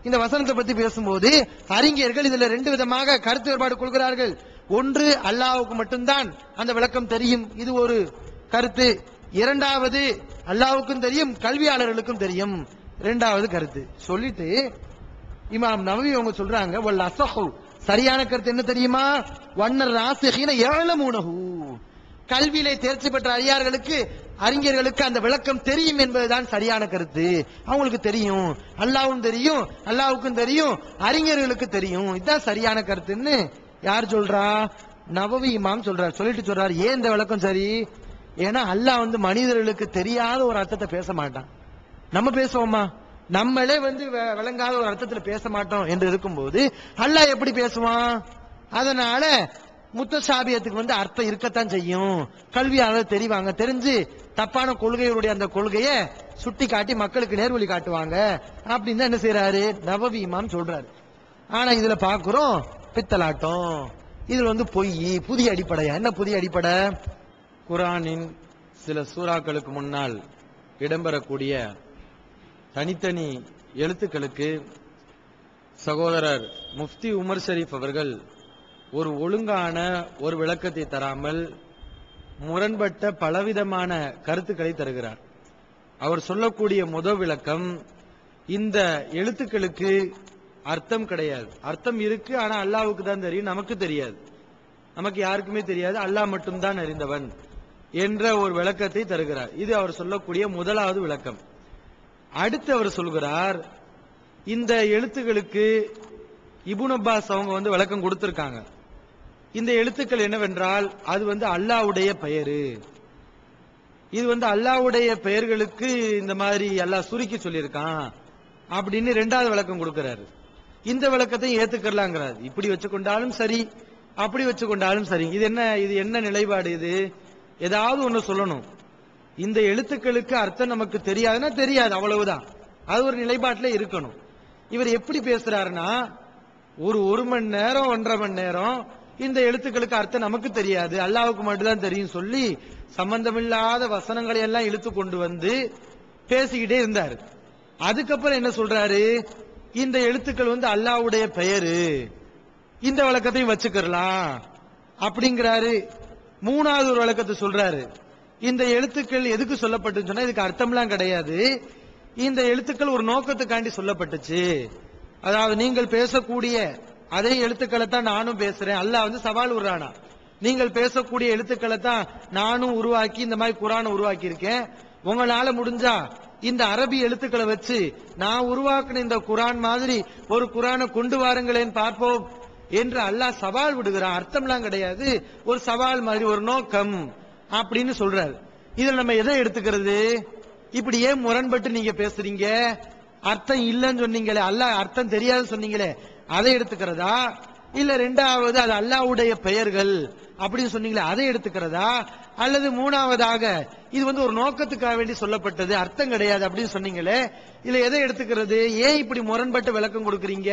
இந்த வசனத்தை பத்தி பேசும்போது, அறிஞர்கள் இதுல ரெண்டு விதமாக கருத்து வேறுபாடு கொள்கிறார்கள். ஒன்று, அல்லாஹ்வுக்கு மட்டும்தான் அந்த விளக்கம் தெரியும், இது ஒரு கருத்து. இரண்டாவது, அல்லாஹ்வுக்கும் தெரியும், கல்வியாளர்களுக்கும் தெரியும், இரண்டாவது கருத்து. சொல்லிட்டு இமாம் நவவி அவங்க சொல்றாங்க, வல் அஸஹு, சரியான கருத்து என்ன தெரியுமா? வன்னர் ராசிஹீன யஅலமூனஹு, கல்வியிலே தேர்ச்சி பெற்ற அறிஞர்களுக்கு அந்த விளக்கம் தெரியும் என்பதுதான் சரியான கருத்து. அவங்களுக்கு தெரியும், அல்லாஹ்வும் தெரியும், அல்லாஹ்வுக்கும் தெரியும், அறிஞர்களுக்கு தெரியும், இதுதான் சரியான கருத்துன்னு யார் சொல்றா? நவவி இமாம் சொல்றார். சொல்லிட்டு சொல்றாரு, ஏன் இந்த விளக்கம் சரி? ஏன்னா அல்லாஹ் மனிதர்களுக்கு தெரியாத ஒரு அர்த்தத்தை பேச மாட்டான். நம்ம பேசுவோமா? நம்மளே விளங்காத ஒரு அர்த்தத்தில் பேச மாட்டோம் என்று இருக்கும்போது அல்லாஹ் எப்படி பேசுவான்? அதனால முத்தசாபியத்துக்கு அர்த்தம் இருக்கத்தான் செய்யும். கல்வியாளர் தெரிவாங்க, தெரிஞ்சு தப்பான கொள்கைகளுடைய அந்த கொள்கையை சுட்டி காட்டி மக்களுக்கு நேர்வழி காட்டுவாங்க அப்படின்னு என்ன செய்யறாரு நவவி இமாம் சொல்றாரு. ஆனா இதுல பாக்குறோம் பித்தலாட்டம், இதுல பொய், புதிய அடிப்படையா? என்ன புதிய அடிப்படை? குரானின் சில சூறாக்களுக்கு முன்னால் இடம்பெறக்கூடிய தனித்தனி எழுத்துக்களுக்கு சகோதரர் முஃப்தி உமர் ஷரீப் அவர்கள் ஒரு ஒழுங்கான ஒரு விளக்கத்தை தராமல் முரண்பட்ட பலவிதமான கருத்துக்களை தருகிறார். அவர் சொல்லக்கூடிய முதல் விளக்கம், இந்த எழுத்துக்களுக்கு அர்த்தம் கிடையாது, அர்த்தம் இருக்கு, ஆனா அல்லாஹ்வுக்கு தான் தெரியும், நமக்கு தெரியாது, நமக்கு யாருக்குமே தெரியாது, அல்லாஹ் மட்டும்தான் அறிந்தவன் என்ற ஒரு விளக்கத்தை தருகிறார். இது அவர் சொல்லக்கூடிய முதலாவது விளக்கம். அடுத்து அவர் சொல்கிறார், இந்த எழுத்துக்களுக்கு இப்னு அப்பாஸ் அவங்க விளக்கம் கொடுத்திருக்காங்க. இந்த எழுத்துக்கள் என்னவென்றால் அது அல்லாஹ்வுடைய பெயரு, இது அல்லாஹ்வுடைய பெயர்களுக்கு இந்த மாதிரி அல்லாஹ் சுருக்கி சொல்லியிருக்கான் அப்படின்னு இரண்டாவது விளக்கம் கொடுக்கிறாரு. இந்த விளக்கத்தை ஏத்துக்கலாங்கிறார். இப்படி வச்சுக்கொண்டாலும் சரி, அப்படி வச்சுக்கொண்டாலும் சரி. இது என்ன நிலைப்பாடு? இது ஏதாவது ஒண்ணு சொல்லணும். இந்த எழுத்துக்களுக்கு அர்த்தம் நமக்கு தெரியாதுன்னா தெரியாது, அவ்வளவுதான். அது ஒரு நிலைப்பாட்டுல இருக்கணும். இவர் எப்படி பேசுறாருன்னா, ஒரு மணி நேரம் 1.5 மணி நேரம் இந்த எழுத்துக்களுக்கு அர்த்தம் நமக்கு தெரியாது, அல்லாஹ்வுக்கு மட்டும்தான் தெரியும் சொல்லி சம்பந்தமில்லாத வசனங்களை எல்லாம் இழுத்து கொண்டு வந்து பேசிக்கிட்டே இருந்தாரு. அதுக்கப்புறம் என்ன சொல்றாரு, இந்த எழுத்துக்கள் அல்லாஹ்வுடைய பெயரு, இந்த விளக்கத்தையும் வச்சுக்கலாம் அப்படிங்கிறாரு. மூணாவது ஒரு விளக்கத்தை சொல்றாரு, இந்த எழுத்துக்கள் எதுக்கு சொல்லப்பட்டுன்னு சொன்னா இதுக்கு அர்த்தம்லாம் கிடையாது, இந்த எழுத்துக்கள் ஒரு நோக்கத்துக்காண்டி சொல்லப்பட்டுச்சு. அதாவது நீங்கள் பேசக்கூடிய அதே எழுத்துக்களை தான் நானும் பேசுறேன், அல்லாஹ் சவால் விடுறானா, நீங்கள் பேசக்கூடிய எழுத்துக்களை தான் நானும் உருவாக்கி இந்த மாதிரி குர்ஆனை உருவாக்கி இருக்கேன், உங்களால முடிஞ்சா இந்த அரபி எழுத்துக்களை வச்சு நான் உருவாக்கின இந்த குரான் மாதிரி ஒரு குரானை கொண்டு வாருங்களேன் பார்ப்போம் என்று அல்லாஹ் சவால் விடுகிறான். அர்த்தம்லாம் கிடையாது, ஒரு சவால் மாதிரி, ஒரு நோக்கம் அப்படின்னு சொல்றாரு. இதுல நம்ம எதை எடுத்துக்கிறது? இப்படி ஏன் முரண்பட்டு நீங்க பேசுறீங்க? அர்த்தம் இல்லைன்னு சொன்னீங்களே, அல்லாஹ் அர்த்தம் தெரியாதுன்னு சொன்னீங்களே, அதை எடுத்துக்கிறதா? இல்ல ரெண்டாவது அது அல்லாஹ்வுடைய பெயர்கள் அப்படின்னு சொன்னீங்களே, அதை எடுத்துக்கிறதா? அல்லது மூணாவதாக இது ஒரு நோக்கத்துக்காக வேண்டி சொல்லப்பட்டது, அர்த்தம் கிடையாது அப்படின்னு சொன்னீங்களே, இதுல எதை எடுத்துக்கிறது? ஏன் இப்படி முரண்பட்டு விளக்கம் கொடுக்கறீங்க?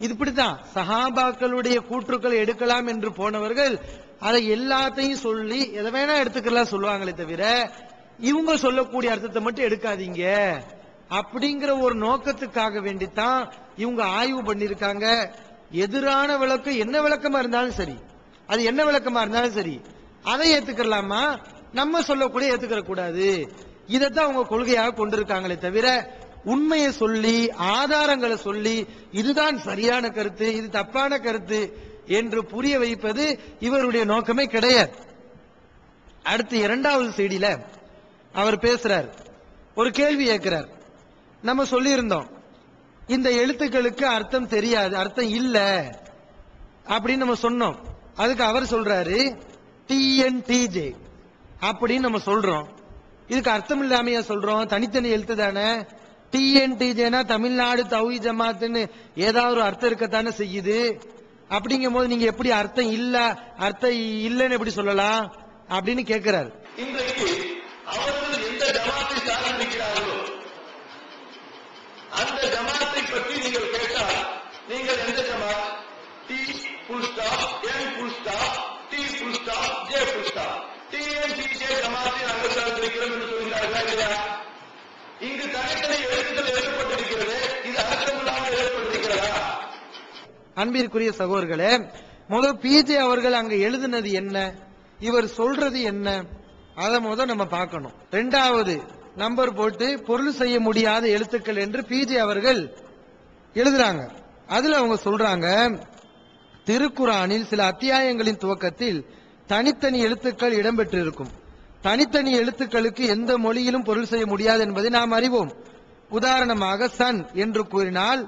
இது இப்படித்தான் சஹாபாக்களுடைய கூற்றுக்களை எடுக்கலாம் என்று போனவர்கள் அதை எல்லாத்தையும் சொல்லி எதை வேணா எடுத்துக்கலாம் சொல்லுவாங்களே தவிர இவங்க சொல்லக்கூடிய அர்த்தத்தை மட்டும் எடுக்காதீங்க அப்படிங்கிற ஒரு நோக்கத்துக்காக வேண்டித்தான் இவங்க ஆய்வு பண்ணிருக்காங்க. எதிரான விளக்கம் என்ன விளக்கமா இருந்தாலும் சரி, அது என்ன விளக்கமா இருந்தாலும் சரி, அதை ஏத்துக்கலாமா, நம்ம சொல்லக்கூடிய ஏத்துக்கிற கூடாது. இதைத்தான் அவங்க கொள்கையாக கொண்டிருக்காங்களே தவிர உண்மையை சொல்லி ஆதாரங்களை சொல்லி இதுதான் சரியான கருத்து, இது தப்பான கருத்து என்று புரிய வைப்பது இவருடைய நோக்கமே கிடையாது. அடுத்து இரண்டாவது செய்தியில அவர் பேசுறார், ஒரு கேள்வி கேட்கிறார். நம்ம சொல்லி இருந்தோம் இந்த எழுத்துக்களுக்கு அர்த்தம் தெரியாது, அர்த்தம் இல்ல அப்படின்னு நம்ம சொன்னோம். அதுக்கு அவர் சொல்றாரு டிஎன்டிஜே அப்படின்னு நம்ம சொல்றோம். இதுக்கு அர்த்தம் இல்லாமையா சொல்றோம்? தனித்தனி எழுத்து தானே. டிஎன்டிஜேனா தமிழ்நாடு தௌஹீத் ஜமாத்துன்னு ஏதாவது ஒரு அர்த்தம் இருக்கத்தானே செய்யுது. அப்படிங்கும் போது நீங்க எப்படி அர்த்தம் இல்லைன்னு எப்படி சொல்லலாம் அப்படின்னு கேட்கிறார். இன்றைக்கு அவர்கள் எந்த ஜமாத்தை சார்ந்திருக்கிறார்களோ அந்த ஜமாத்தை பற்றி நீங்கள் கேட்டால் நீங்கள் எந்த ஜமாத், T full stop, N full stop, T full stop, J full stop, TNTJ ஜமாத்தை நாங்கள் சார்ந்திருக்கிறோம் என்று சொல்கிறார்களா இல்லையா? இங்கு தனித்தனி எழுத்துக்கள் எழுதப்பட்டிருக்கிறது, இது அர்த்தமில்லாமல் எழுதப்பட்டிருக்கிறதா? அன்பிற்குரிய சகோதரர்களே, முதல் பிஜே அவர்கள் அங்க எழுதினது என்ன, இவர் சொல்றது என்ன, அதை நம்ம பார்க்கணும். இரண்டாவது நம்பர் போட்டு பொருள் செய்ய முடியாத எழுத்துக்கள் என்று பிஜே அவர்கள் எழுதுறாங்க. அதுல அவங்க சொல்றாங்க, திருக்குரானில் சில அத்தியாயங்களின் துவக்கத்தில் தனித்தனி எழுத்துக்கள் இடம்பெற்றிருக்கும். தனித்தனி எழுத்துக்களுக்கு எந்த மொழியிலும் பொருள் செய்ய முடியாது என்பதை நாம் அறிவோம். உதாரணமாக சன் என்று கூறினால்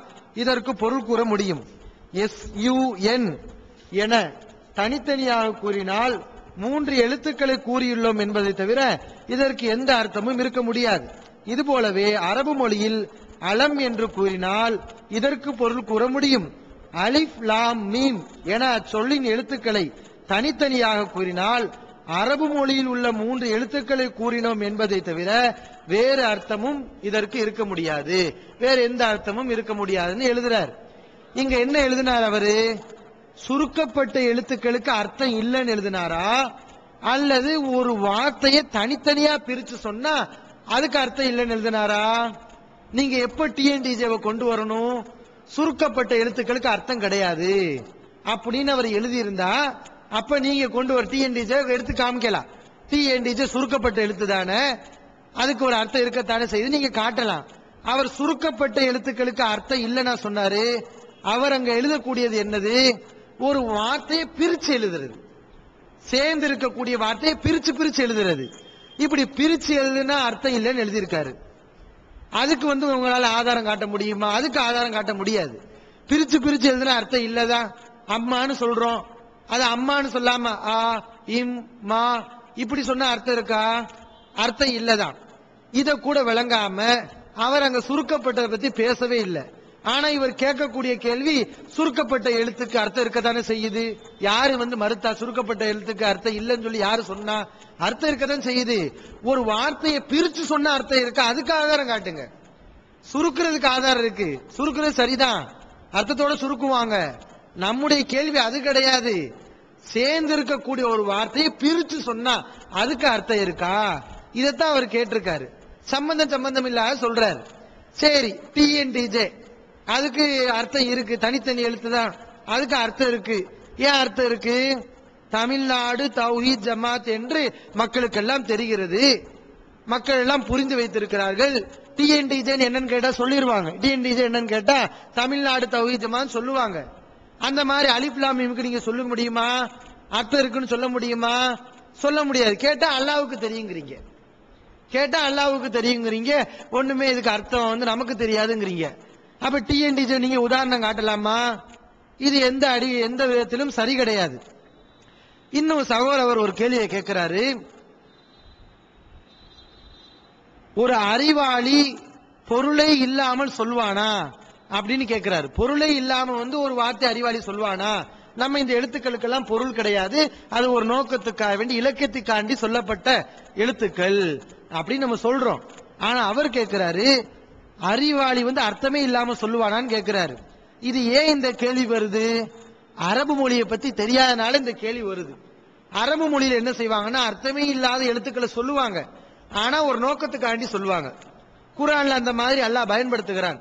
இதற்கு பொருள் கூற முடியும். SUN என தனித்தனியாக கூறினால் 3 எழுத்துக்களை கூறியுள்ளோம் என்பதை தவிர இதற்கு எந்த அர்த்தமும் இருக்க முடியாது. இதுபோலவே அரபு மொழியில் அலம் என்று கூறினால் இதற்கு பொருள் கூற முடியும். அலிஃப் லாம் மீம் என அச்சொல்லின் எழுத்துக்களை தனித்தனியாக கூறினால் அரபு மொழியில் உள்ள 3 எழுத்துக்களை கூறினோம் என்பதை தவிர வேறு அர்த்தமும் இதற்கு இருக்க முடியாது, வேற எந்த அர்த்தமும் இருக்க முடியாதுன்னு எழுதுறார். இங்க என்ன எழுதினார் அவரு? சுருக்கப்பட்ட எழுத்துக்களுக்கு அர்த்தம் இல்லைன்னு எழுதினாரா, அல்லது ஒரு வார்த்தையை தனித்தனியா பிரிச்சு சொன்னா அதுக்கு அர்த்தம் இல்லைன்னு எழுதினாரா? நீங்க எப்ப டிஎன்டிஜேவை கொண்டு வரணும்? சுருக்கப்பட்ட எழுத்துக்களுக்கு அர்த்தம் கிடையாது அப்படின்னு அவர் எழுதியிருந்தா அப்ப நீங்க கொண்டு வர டிஎன்டிஜே எடுத்து காமிக்கலாம். டிஎன்டிஜே சுருக்கப்பட்ட எழுத்து தானே, அதுக்கு ஒரு அர்த்தம் இருக்கத்தானே செய்து நீங்க காட்டலாம். அவர் சுருக்கப்பட்ட எழுத்துக்களுக்கு அர்த்தம் இல்லைன்னா சொன்னாரு. அவர் அங்க எழுதக்கூடியது என்னது? ஒரு வார்த்தையை பிரிச்சு எழுதுறது, சேர்ந்து இருக்கக்கூடிய வார்த்தையை பிரிச்சு பிரிச்சு எழுதுறது. இப்படி பிரிச்சு எழுதுனா அர்த்தம் இல்லைன்னு எழுதியிருக்காரு. அதுக்கு உங்களால ஆதாரம் காட்ட முடியுமா? அதுக்கு ஆதாரம் காட்ட முடியாது. பிரிச்சு பிரிச்சு எழுதுனா அர்த்தம் இல்லதான். அம்மான்னு சொல்றோம், அது அம்மான்னு சொல்லாம ஆ இம் மா இப்படி சொன்னா அர்த்தம் இருக்கா? அர்த்தம் இல்லதான். இத கூட விளங்காம அவர் அங்க சுருக்கப்பட்டதை பத்தி பேசவே இல்லை. ஆனா இவர் கேட்கக்கூடிய கேள்வி சுருக்கப்பட்ட எழுத்துக்கு அர்த்தம் இருக்கத்தானே செய்யுது. யாரு மறுத்தா? சுருக்கப்பட்ட எழுத்துக்கு அர்த்தம் இல்லைன்னு சொல்லி யாரு சொன்னா? அர்த்தம் இருக்கத்தான் செய்யுது. ஒரு வார்த்தையை பிரிச்சு சொன்ன அர்த்தம் இருக்கா? அதுக்கு ஆதாரம் காட்டுங்க. சுருக்குறதுக்கு ஆதாரம் இருக்கு, சுருக்குறது சரிதான், அர்த்தத்தோட சுருக்குவாங்க. நம்முடைய கேள்வி அது கிடையாது. சேர்ந்து இருக்கக்கூடிய ஒரு வார்த்தையை பிரிச்சு சொன்னா அதுக்கு அர்த்தம் இருக்கா? இதைத்தான் அவர் கேட்டிருக்காரு. சம்பந்தம் இல்லாத சொல்றாரு. சரி, டிஎன்டிஜே அதுக்கு அர்த்தம் இருக்கு, தனித்தனி எழுத்து தான், அதுக்கு அர்த்தம் இருக்கு. ஏன் அர்த்தம் இருக்கு? தமிழ்நாடு தௌஹீத் ஜமாத் என்று மக்களுக்கெல்லாம் தெரிகிறது, மக்கள் எல்லாம் புரிந்து வைத்திருக்கிறார்கள். டிஎன்டிஜே என்னன்னு கேட்டா சொல்லிடுவாங்க. டிஎன்டிஜே என்னன்னு கேட்டா தமிழ்நாடு தௌஹீத் ஜமாத் சொல்லுவாங்க. அந்த மாதிரி அலிஃப் லாம் மீம்க்கு நீங்க சொல்ல முடியுமா? அர்த்தம் இருக்குன்னு சொல்ல முடியுமா? சொல்ல முடியாது. கேட்டா அல்லாஹ்வுக்கு தெரியுங்கிறீங்க. கேட்டா அல்லாஹ்வுக்கு தெரியுங்கிறீங்க, ஒண்ணுமே இதுக்கு அர்த்தம் வந்து நமக்கு தெரியாதுங்கிறீங்க. அப்ப டிஎன்டிஜே நீங்க உதாரணம் காட்டலாமா? இது எந்த விதத்திலும் சரி கிடையாது. இன்னும் சகோதரர் ஒரு கேள்வியை கேட்கிறாரு. ஒரு அறிவாளி பொருளே இல்லாமல் சொல்வானா அப்படின்னு கேட்கிறாரு. பொருளே இல்லாம வந்து ஒரு வார்த்தை அறிவாளி சொல்வானா? நம்ம இந்த எழுத்துக்களுக்கெல்லாம் பொருள் கிடையாது, அது ஒரு நோக்கத்துக்காக வேண்டி இலக்கியத்துக்காண்டி சொல்லப்பட்ட எழுத்துக்கள் அப்படின்னு நம்ம சொல்றோம். ஆனா அவர் கேட்கிறாரு, அறிவாளி வந்து அர்த்தமே இல்லாம சொல்லுவானான்னு கேட்கிறாரு. இது ஏன் இந்த கேள்வி வருது? அரபு மொழியை பத்தி தெரியாதனால இந்த கேள்வி வருது. அரபு மொழியில என்ன செய்வாங்கன்னா அர்த்தமே இல்லாத எழுத்துக்களை சொல்லுவாங்க, ஆனா ஒரு நோக்கத்துக்காண்டி சொல்லுவாங்க. குர்ஆன்ல அந்த மாதிரி அல்லாஹ் பயன்படுத்துகிறான்.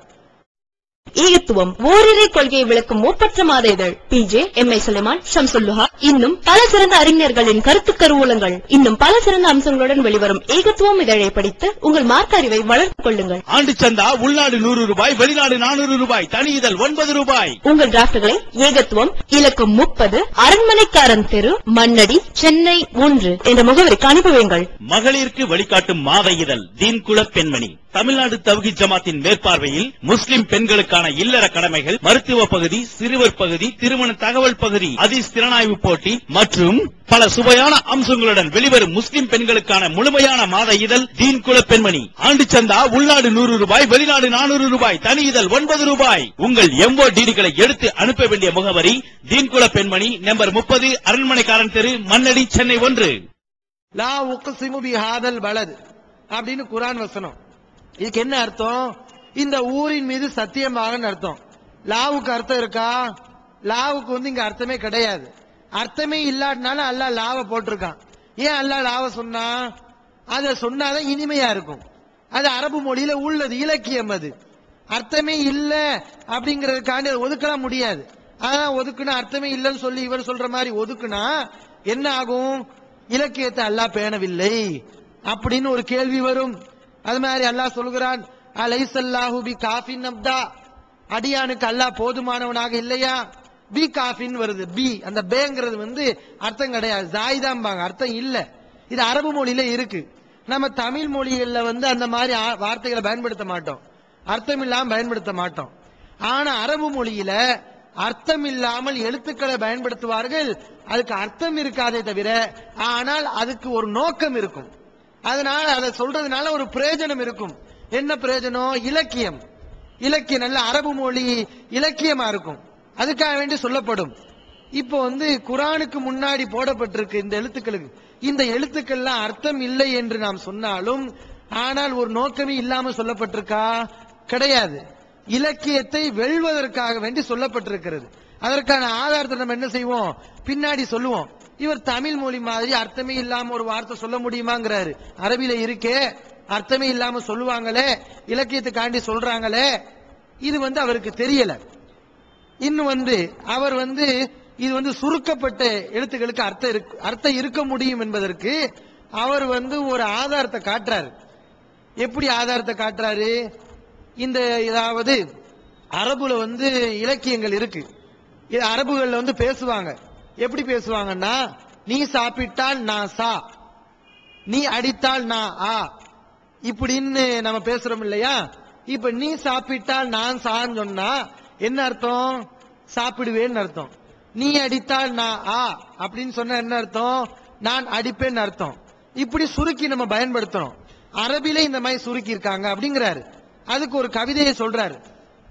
ஏகத்துவம் ஓரிரை கொள்கையை விளக்கும் ஒப்பற்ற மாத இதழ் PJ, MI சுலைமான், ஷம்சுல்லுஹா, இன்னும் பல சிறந்த அறிஞர்களின் கருத்து கருவூலங்கள், இன்னும் பல சிறந்த அம்சங்களுடன் வெளிவரும் ஏகத்துவம் இதழை படித்து உங்கள் மார்க்க அறிவை வளர்த்துக் கொள்ளுங்கள். ஆண்டு சந்தா உள்நாடு 100 ரூபாய், வெளிநாடு 400 ரூபாய், தனி இதழ் 9 ரூபாய். உங்கள் டிராப்ட்களை ஏகத்துவம், இலக்கம் 30, அரண்மனைக்காரன் தெரு, மண்ணடி, சென்னை 1 என்ற முகவரிக்கு அனுப்புவீங்கள். மகளிருக்கு வழிகாட்டும் மாத இதழ் தீன்குல பெண்மணி, தமிழ்நாடு தவ்ஹீத் ஜமாத்தின் மேற்பார்வையில் முஸ்லிம் பெண்களுக்கான இல்லற கடமைகள், மருத்துவ பகுதி, சிறுவர் பகுதி, திருமண தகவல் பகுதி, ஹதீஸ் திறனாய்வு போட்டி மற்றும் பல சுவையான அம்சங்களுடன் வெளிவரும் முஸ்லிம் பெண்களுக்கான முழுமையான மாத இதழ் தீன்குல பெண்மணி. ஆண்டு சந்தா உள்நாடு 100 ரூபாய், வெளிநாடு 400 ரூபாய், தனி இதழ் 9 ரூபாய். உங்கள் MODDகளை எடுத்து அனுப்ப வேண்டிய முகவரி தீன்குல பெண்மணி, நம்பர் 30, அரண்மனைக்காரன் தெரு, மண்ணடி, சென்னை 1. லா உக்ஸிமு பிஹாதல் பலத் அப்படின்னு குர்ஆன் வசனம். இதுக்கு என்ன அர்த்தம்? இந்த ஊரின் மீது சத்தியமாக அர்த்தம். லாவுக்கு அர்த்தம் இருக்கா? லாவுக்கு வந்து இங்க அர்த்தமே கிடையாது. அர்த்தமே இல்லாதனால அல்லாஹ் லாவை போட்டிருக்கான். ஏன் அல்லாஹ் லாவை சொன்னா? அதை சொன்னாதான் இனிமையா இருக்கும். அது அரபு மொழியில உள்ளது, இலக்கியம். அது அர்த்தமே இல்ல அப்படிங்கறதுக்காண்டி ஒதுக்கலாம் முடியாது. அதான் ஒதுக்குனா அர்த்தமே இல்லைன்னு சொல்லி இவர் சொல்ற மாதிரி ஒதுக்குனா என்ன ஆகும்? இலக்கியத்தை அல்லாஹ் பேணவில்லை அப்படின்னு ஒரு கேள்வி வரும். அது மாதிரி அல்லாஹ் சொல்கிறான், அலைஸல்லாஹு பி காஃபின் அப்தா, அடியானுக்கு அல்லாஹ் போதுமானவனாக இல்லையா? பி காஃபின் வருது. பி அந்த பேங்கிறது வந்து அர்த்தம் கிடையாது, ஜாயிதாம்பாங்க, அர்த்தம் இல்ல. இது அரபு மொழியில இருக்கு. நம்ம தமிழ் மொழிகள்ல வந்து அந்த மாதிரி வார்த்தைகளை பயன்படுத்த மாட்டோம், அர்த்தம் இல்லாம பயன்படுத்த மாட்டோம். ஆனா அரபு மொழியில அர்த்தம் இல்லாமல் எழுத்துக்களை பயன்படுத்துவார்கள். அதுக்கு அர்த்தம் இருக்காதே தவிர, ஆனால் அதுக்கு ஒரு நோக்கம் இருக்கும். அதனால அதை சொல்றதுனால ஒரு பிரயோஜனம் இருக்கும். என்ன பிரயோஜனம்? இலக்கியம். இலக்கியம் நல்ல அரபு மொழி இலக்கியமா இருக்கும், அதுக்காக வேண்டி சொல்லப்படும். இப்போ வந்து குர்ஆனுக்கு முன்னாடி போடப்பட்டிருக்கு இந்த எழுத்துக்களுக்கு. இந்த எழுத்துக்கள்லாம் அர்த்தம் இல்லை என்று நாம் சொன்னாலும், ஆனால் ஒரு நோக்கமே இல்லாம சொல்லப்பட்டிருக்கா? கிடையாது. இலக்கியத்தை வெல்வதற்காக வேண்டி சொல்லப்பட்டிருக்கிறது. அதற்கான ஆதாரத்தை நம்ம என்ன செய்வோம்? பின்னாடி சொல்லுவோம். இவர் தமிழ் மொழி மாதிரி அர்த்தமே இல்லாம ஒரு வார்த்தை சொல்ல முடியுமாங்கிறாரு. அரபில இருக்கே, அர்த்தமே இல்லாம சொல்லுவாங்களே, இலக்கியத்துக்காண்டி சொல்றாங்களே, இது வந்து அவருக்கு தெரியல. இன்னும் வந்து அவர் வந்து இது வந்து சுருக்கப்பட்ட எழுத்துக்களுக்கு அர்த்தம் இருக்க முடியும் என்பதற்கு அவர் வந்து ஒரு ஆதாரத்தை காட்டுறாரு. எப்படி ஆதாரத்தை காட்டுறாரு? இந்த ஏதாவது அரபுல வந்து இலக்கியங்கள் இருக்கு, இது அரபுகள்ல வந்து பேசுவாங்க. எப்படி பேசுவாங்கன்னா, நீ சாப்பிட்டால் நான் சா, நீ அடித்தால் நான் ஆ, இப்படின்னு நம்ம பேசுறோம் இல்லையா? இப்ப நீ சாப்பிட்டால் நான் சான்னு சொன்னா என்ன அர்த்தம்? சாப்பிடுவேன்னு அர்த்தம். நீ அடித்தால் நான் ஆ அப்படின்னு சொன்ன என்ன அர்த்தம்? நான் அடிப்பேன்னு அர்த்தம். இப்படி சுருக்கி நம்ம பயன்படுத்தணும். அரபிலே இந்த மாதிரி சுருக்கி இருக்காங்க அப்படிங்கிறாரு. அதுக்கு ஒரு கவிதையை சொல்றாரு.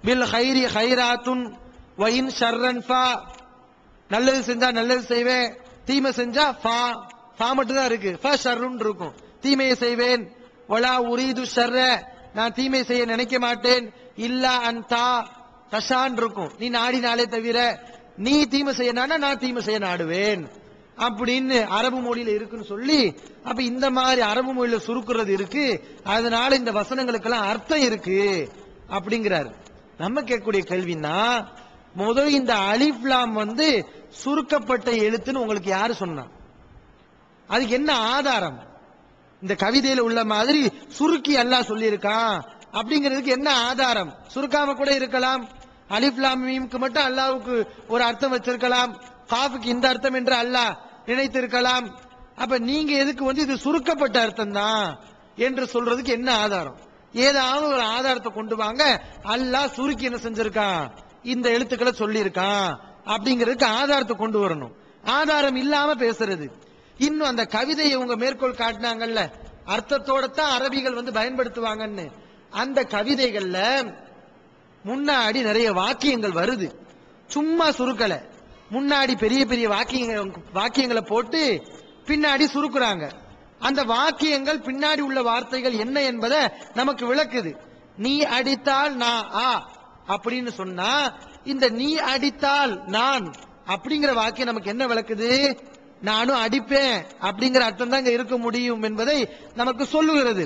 பில் ஹைரி ஹைராத்துன் வயின் ஷர்ரன் ஃபா, நல்லது செஞ்சா நல்லது செய்வேன், தீமை செஞ்சா ஃபா, ஃபா மட்டும் தான் இருக்கு, ஃபா ஷர்ருன் இருக்கும். தீமையை செய்வேன், வலா உரீது ஷர்ர, நான் தீமை செய்ய நினைக்க மாட்டேன், இல்லா அன்தா தஷான் இருக்கும், நீ நாடினாலே தவிர, நீ தீமை செய்ய நானா நான் தீமை செய்ய நாடுவேன் அப்படின்னு அரபு மொழியில இருக்குன்னு சொல்லி, அப்ப இந்த மாதிரி அரபு மொழியில சுருக்குறது இருக்கு, அதனால இந்த வசனங்களுக்கெல்லாம் அர்த்தம் இருக்கு அப்படிங்கிறாரு. நம்ம கேட்கக்கூடிய கேள்வின்னா, முதல் இந்த அலிஃப் லாம் வந்து சுருக்கப்பட்ட எழுத்துன்னு உங்களுக்கு யாரு சொன்னா? அதுக்கு என்ன ஆதாரம்? இந்த கவிதையில உள்ள மாதிரி சுருக்கி அல்லாஹ் சொல்லி இருக்கான் அப்படிங்கிறதுக்கு என்ன ஆதாரம்? சுருக்காம கூட இருக்கலாம். அலிஃப் லாம் மீம்க்கு மட்டும் அல்லாஹ்வுக்கு ஒரு அர்த்தம் வச்சிருக்கலாம், காஃபுக்கு இந்த அர்த்தம் என்று அல்லாஹ் நினைத்திருக்கலாம். அப்ப நீங்க எதுக்கு வந்து இது சுருக்கப்பட்ட அர்த்தம் தான், என்று சொல்றதுக்கு என்ன ஆதாரம்? ஏதாவது ஒரு ஆதாரத்தை கொண்டு வாங்க. அல்லாஹ் சுருக்கி என்ன செஞ்சிருக்கான், இந்த எழுத்துக்களை சொல்லி இருக்கான் அப்படிங்கிறதுக்கு ஆதாரத்தை கொண்டு வரணும். ஆதாரம் இல்லாம பேசுறது. இன்னும் அந்த கவிதையை இவங்க மேற்கோள் காட்டினாங்கல்ல, அர்த்தத்தோட தான் அரபிகள் பயன்படுத்துவாங்கன்னு. அந்த கவிதைகள்ல முன்னாடி நிறைய வாக்கியங்கள் வருது, சும்மா சுருக்கல. முன்னாடி பெரிய பெரிய வாக்கியங்களை போட்டு பின்னாடி சுருக்குறாங்க. அந்த வாக்கியங்கள் பின்னாடி உள்ள வார்த்தைகள் என்ன என்பதை நமக்கு விளக்குது. நீ அடித்தால் நான் ஆ அப்படின்னு சொன்னா, இந்த நீ அடித்தால் நான் அப்படிங்கிற வாக்கியம் நமக்கு என்ன விளக்குது? நானும் அடிப்பேன் அப்படிங்கிற அர்த்தம் தான் இருக்க முடியும் என்பதை நமக்கு சொல்லுகிறது.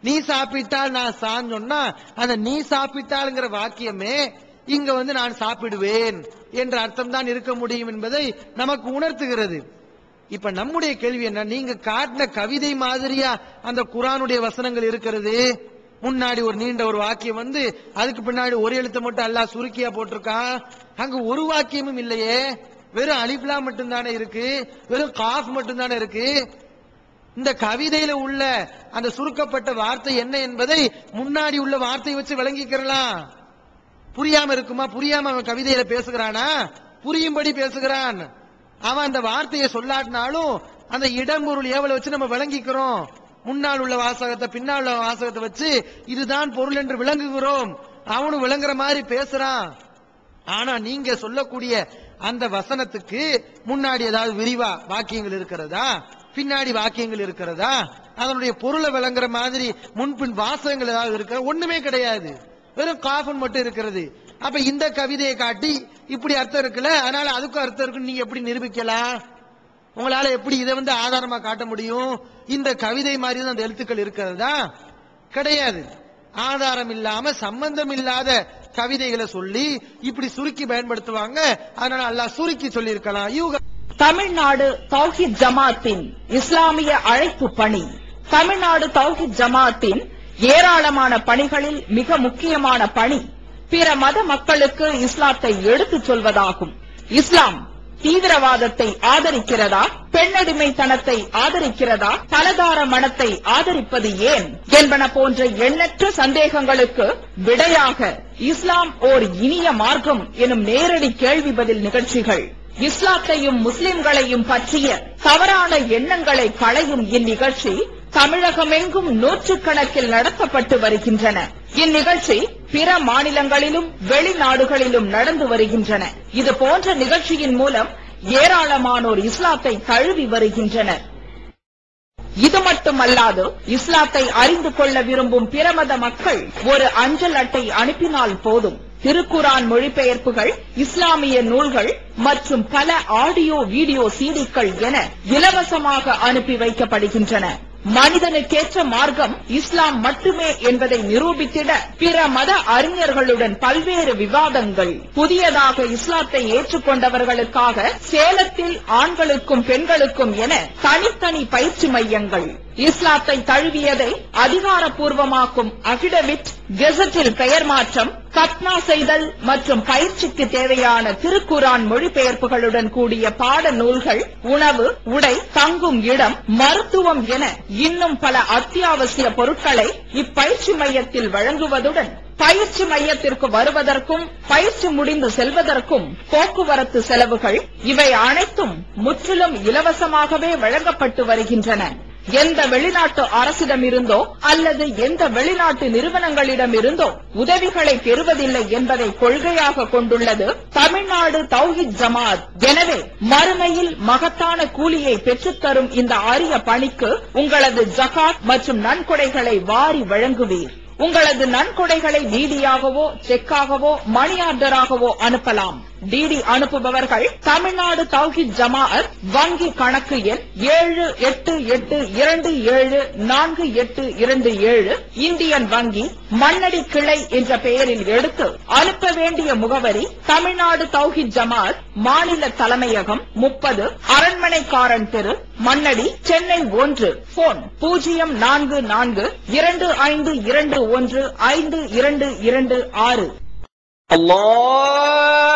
நீ சாப்பிட்டால் நான் சான்னு சொன்னா, அந்த நீ சாப்பிட்டால்ங்கிற வாக்கியமே இங்க நான் சாப்பிடுவேன் என்ற அர்த்தம் தான் இருக்க முடியும் என்பதை நமக்கு உணர்த்துகிறது. இப்ப நம்முடைய கேள்வி என்ன, நீங்க காட்டின கவிதை மாதிரியா அந்த குர்ஆனுடைய வசனங்கள் இருக்கிறது? முன்னாடி ஒரு நீண்ட ஒரு வாக்கியம் அதுக்கு பின்னாடி ஒரு எழுத்தை மட்டும் அல்லாஹ் சுருக்கியா போட்டிருக்கான். அங்க ஒரு வாக்கியமும் இல்லையே, வெறும் அலிஃப் லாம் மட்டும் தானே இருக்கு, வெறும் காஃப் மட்டும் தானே இருக்கு. இந்த கவிதையில உள்ள அந்த சுருக்கப்பட்ட வார்த்தை என்ன என்பதை முன்னாடி உள்ள வார்த்தையை வச்சு விளங்கிக்கிறலாம். புரியாம இருக்குமா? புரியாம அவன் கவிதையில பேசுகிறானா? புரியும்படி பேசுகிறான். அவன் அந்த வார்த்தையை சொல்லாட்டினாலும் அந்த இடம்பொருள் ஏவலை வச்சு நம்ம விளங்கிக்கிறோம். முன்னால் உள்ள வாசகத்தை பின்னால் உள்ள வாசகத்தை வச்சு இதுதான் பொருள் என்று விளங்குகிறோம். அவனும் விளங்குற மாதிரி பேசுறான். ஆனா நீங்க சொல்லக்கூடிய அந்த வசனத்துக்கு முன்னாடி ஏதாவது விரிவா வாக்கியங்கள் இருக்கிறதா, பின்னாடி வாக்கியங்கள் இருக்கிறதா, அதனுடைய பொருளை விளங்குற மாதிரி முன்பின் வாசகங்கள் ஏதாவது இருக்கிற? ஒண்ணுமே கிடையாது, வெறும் காஃபன் மட்டும் இருக்கிறது. அப்ப இந்த கவிதையை காட்டி இப்படி அர்த்தம் இருக்குல்ல, அதனால அதுக்கும் அர்த்தம் இருக்குன்னு நீங்க எப்படி நிரூபிக்கலாம்? உங்களால எப்படி இதை ஆதாரமா காட்ட முடியும்? இந்த கவிதை மாதிரி தான் அந்த எழுத்துக்கள் இருக்கிறதா? கிடையாது. ஆதாரம் இல்லாம சம்பந்தம் இல்லாத கவிதைகளை சொல்லி இப்படி சுருக்கி பயன்படுத்துவாங்க. அதனால அல்லாஹ் சுருக்கி சொல்லி இருக்கலாம். தமிழ்நாடு தௌஹீத் ஜமாத்தின் இஸ்லாமிய அழைப்பு பணி. தமிழ்நாடு தௌஹீத் ஜமாத்தின் ஏராளமான பணிகளில் மிக முக்கியமான பணி பிற மத மக்களுக்கு இஸ்லாத்தை எடுத்துச் சொல்வதாகும். இஸ்லாம் தீவிரவாதத்தை ஆதரிக்கிறதா, பெண்ணடிமைத்தனத்தை ஆதரிக்கிறதா, பலதார மனத்தை ஆதரிப்பது ஏன் என்பன போன்ற எண்ணற்ற சந்தேகங்களுக்கு விடையாக இஸ்லாம் ஓர் இனிய மார்க்கம் எனும் நேரடி கேள்வி பதில் நிகழ்ச்சிகள், இஸ்லாத்தையும் முஸ்லிம்களையும் பற்றிய தவறான எண்ணங்களை களையும் இந்நிகழ்ச்சி தமிழகமெங்கும் நூற்றுக்கணக்கில் நடத்தப்பட்டு வருகின்றன. இந்நிகழ்ச்சி பிற மாநிலங்களிலும் வெளிநாடுகளிலும் நடந்து வருகின்றன. இது போன்ற நிகழ்ச்சியின் மூலம் ஏராளமானோர் இஸ்லாத்தை தழுவி வருகின்றனர். இது மட்டுமல்லாது இஸ்லாத்தை அறிந்து கொள்ள விரும்பும் பிற மத மக்கள் ஒரு அஞ்சல் அட்டை அனுப்பினால் போதும், திருக்குரான் மொழிபெயர்ப்புகள், இஸ்லாமிய நூல்கள் மற்றும் பல ஆடியோ வீடியோ சீடிக்கள் என இலவசமாக அனுப்பி வைக்கப்படுகின்றன. மனிதனுக்கேற்ற மார்க்கம் இஸ்லாம் மட்டுமே என்பதை நிரூபித்திட பிற மத அறிஞர்களுடன் பல்வேறு விவாதங்கள். புதியதாக இஸ்லாத்தை ஏற்றுக்கொண்டவர்களுக்காக சேலத்தில் ஆண்களுக்கும் பெண்களுக்கும் என தனித்தனி பயிற்சி மையங்கள். இஸ்லாத்தை தழுவியதை அதிகாரப்பூர்வமாக்கும் அஃபிடவிட், கெசட்டில் பெயர் மாற்றம், கத்னா செய்தல் மற்றும் பயிற்சிக்கு தேவையான திருக்குரான் மொழிபெயர்ப்புகளுடன் கூடிய பாட நூல்கள், உணவு, உடை, தங்கும் இடம், மருத்துவம் என இன்னும் பல அத்தியாவசிய பொருட்களை இப்பயிற்சி மையத்தில் வழங்குவதுடன் பயிற்சி மையத்திற்கு வருவதற்கும் பயிற்சி முடிந்து செல்வதற்கும் போக்குவரத்து செலவுகள் இவை அனைத்தும் முற்றிலும் இலவசமாகவே வழங்கப்பட்டு வருகின்றன. எந்த வெளிநாட்டு அரசிடமிருந்தோ அல்லது எந்த வெளிநாட்டு நிறுவனங்களிடமிருந்தோ உதவிகளை பெறுவதில்லை என்பதை கொள்கையாக கொண்டுள்ளது தமிழ்நாடு தௌஹீத் ஜமாத். எனவே மறுமையில் மகத்தான கூலியை பெற்றுத்தரும் இந்த அரிய பணிக்கு உங்களது ஜகாத் மற்றும் நன்கொடைகளை வாரி வழங்குவீர். உங்களது நன்கொடைகளை டிடியாகவோ செக்காகவோ மணி ஆர்டராகவோ அனுப்பலாம். டிடி அனுப்புபவர்கள் தமிழ்நாடு தௌஹீத் ஜமாஅத் வங்கி கணக்கு எண் 7882748827 இந்தியன் வங்கி மண்ணடி கிளை என்ற பெயரில் எடுத்து அனுப்ப வேண்டிய முகவரி தமிழ்நாடு தௌஹீத் ஜமாஅத் மாநில தலைமையகம் 30 அரண்மனைக்காரன் தெரு மண்ணடி சென்னை 1. போன் 044252152226. Allah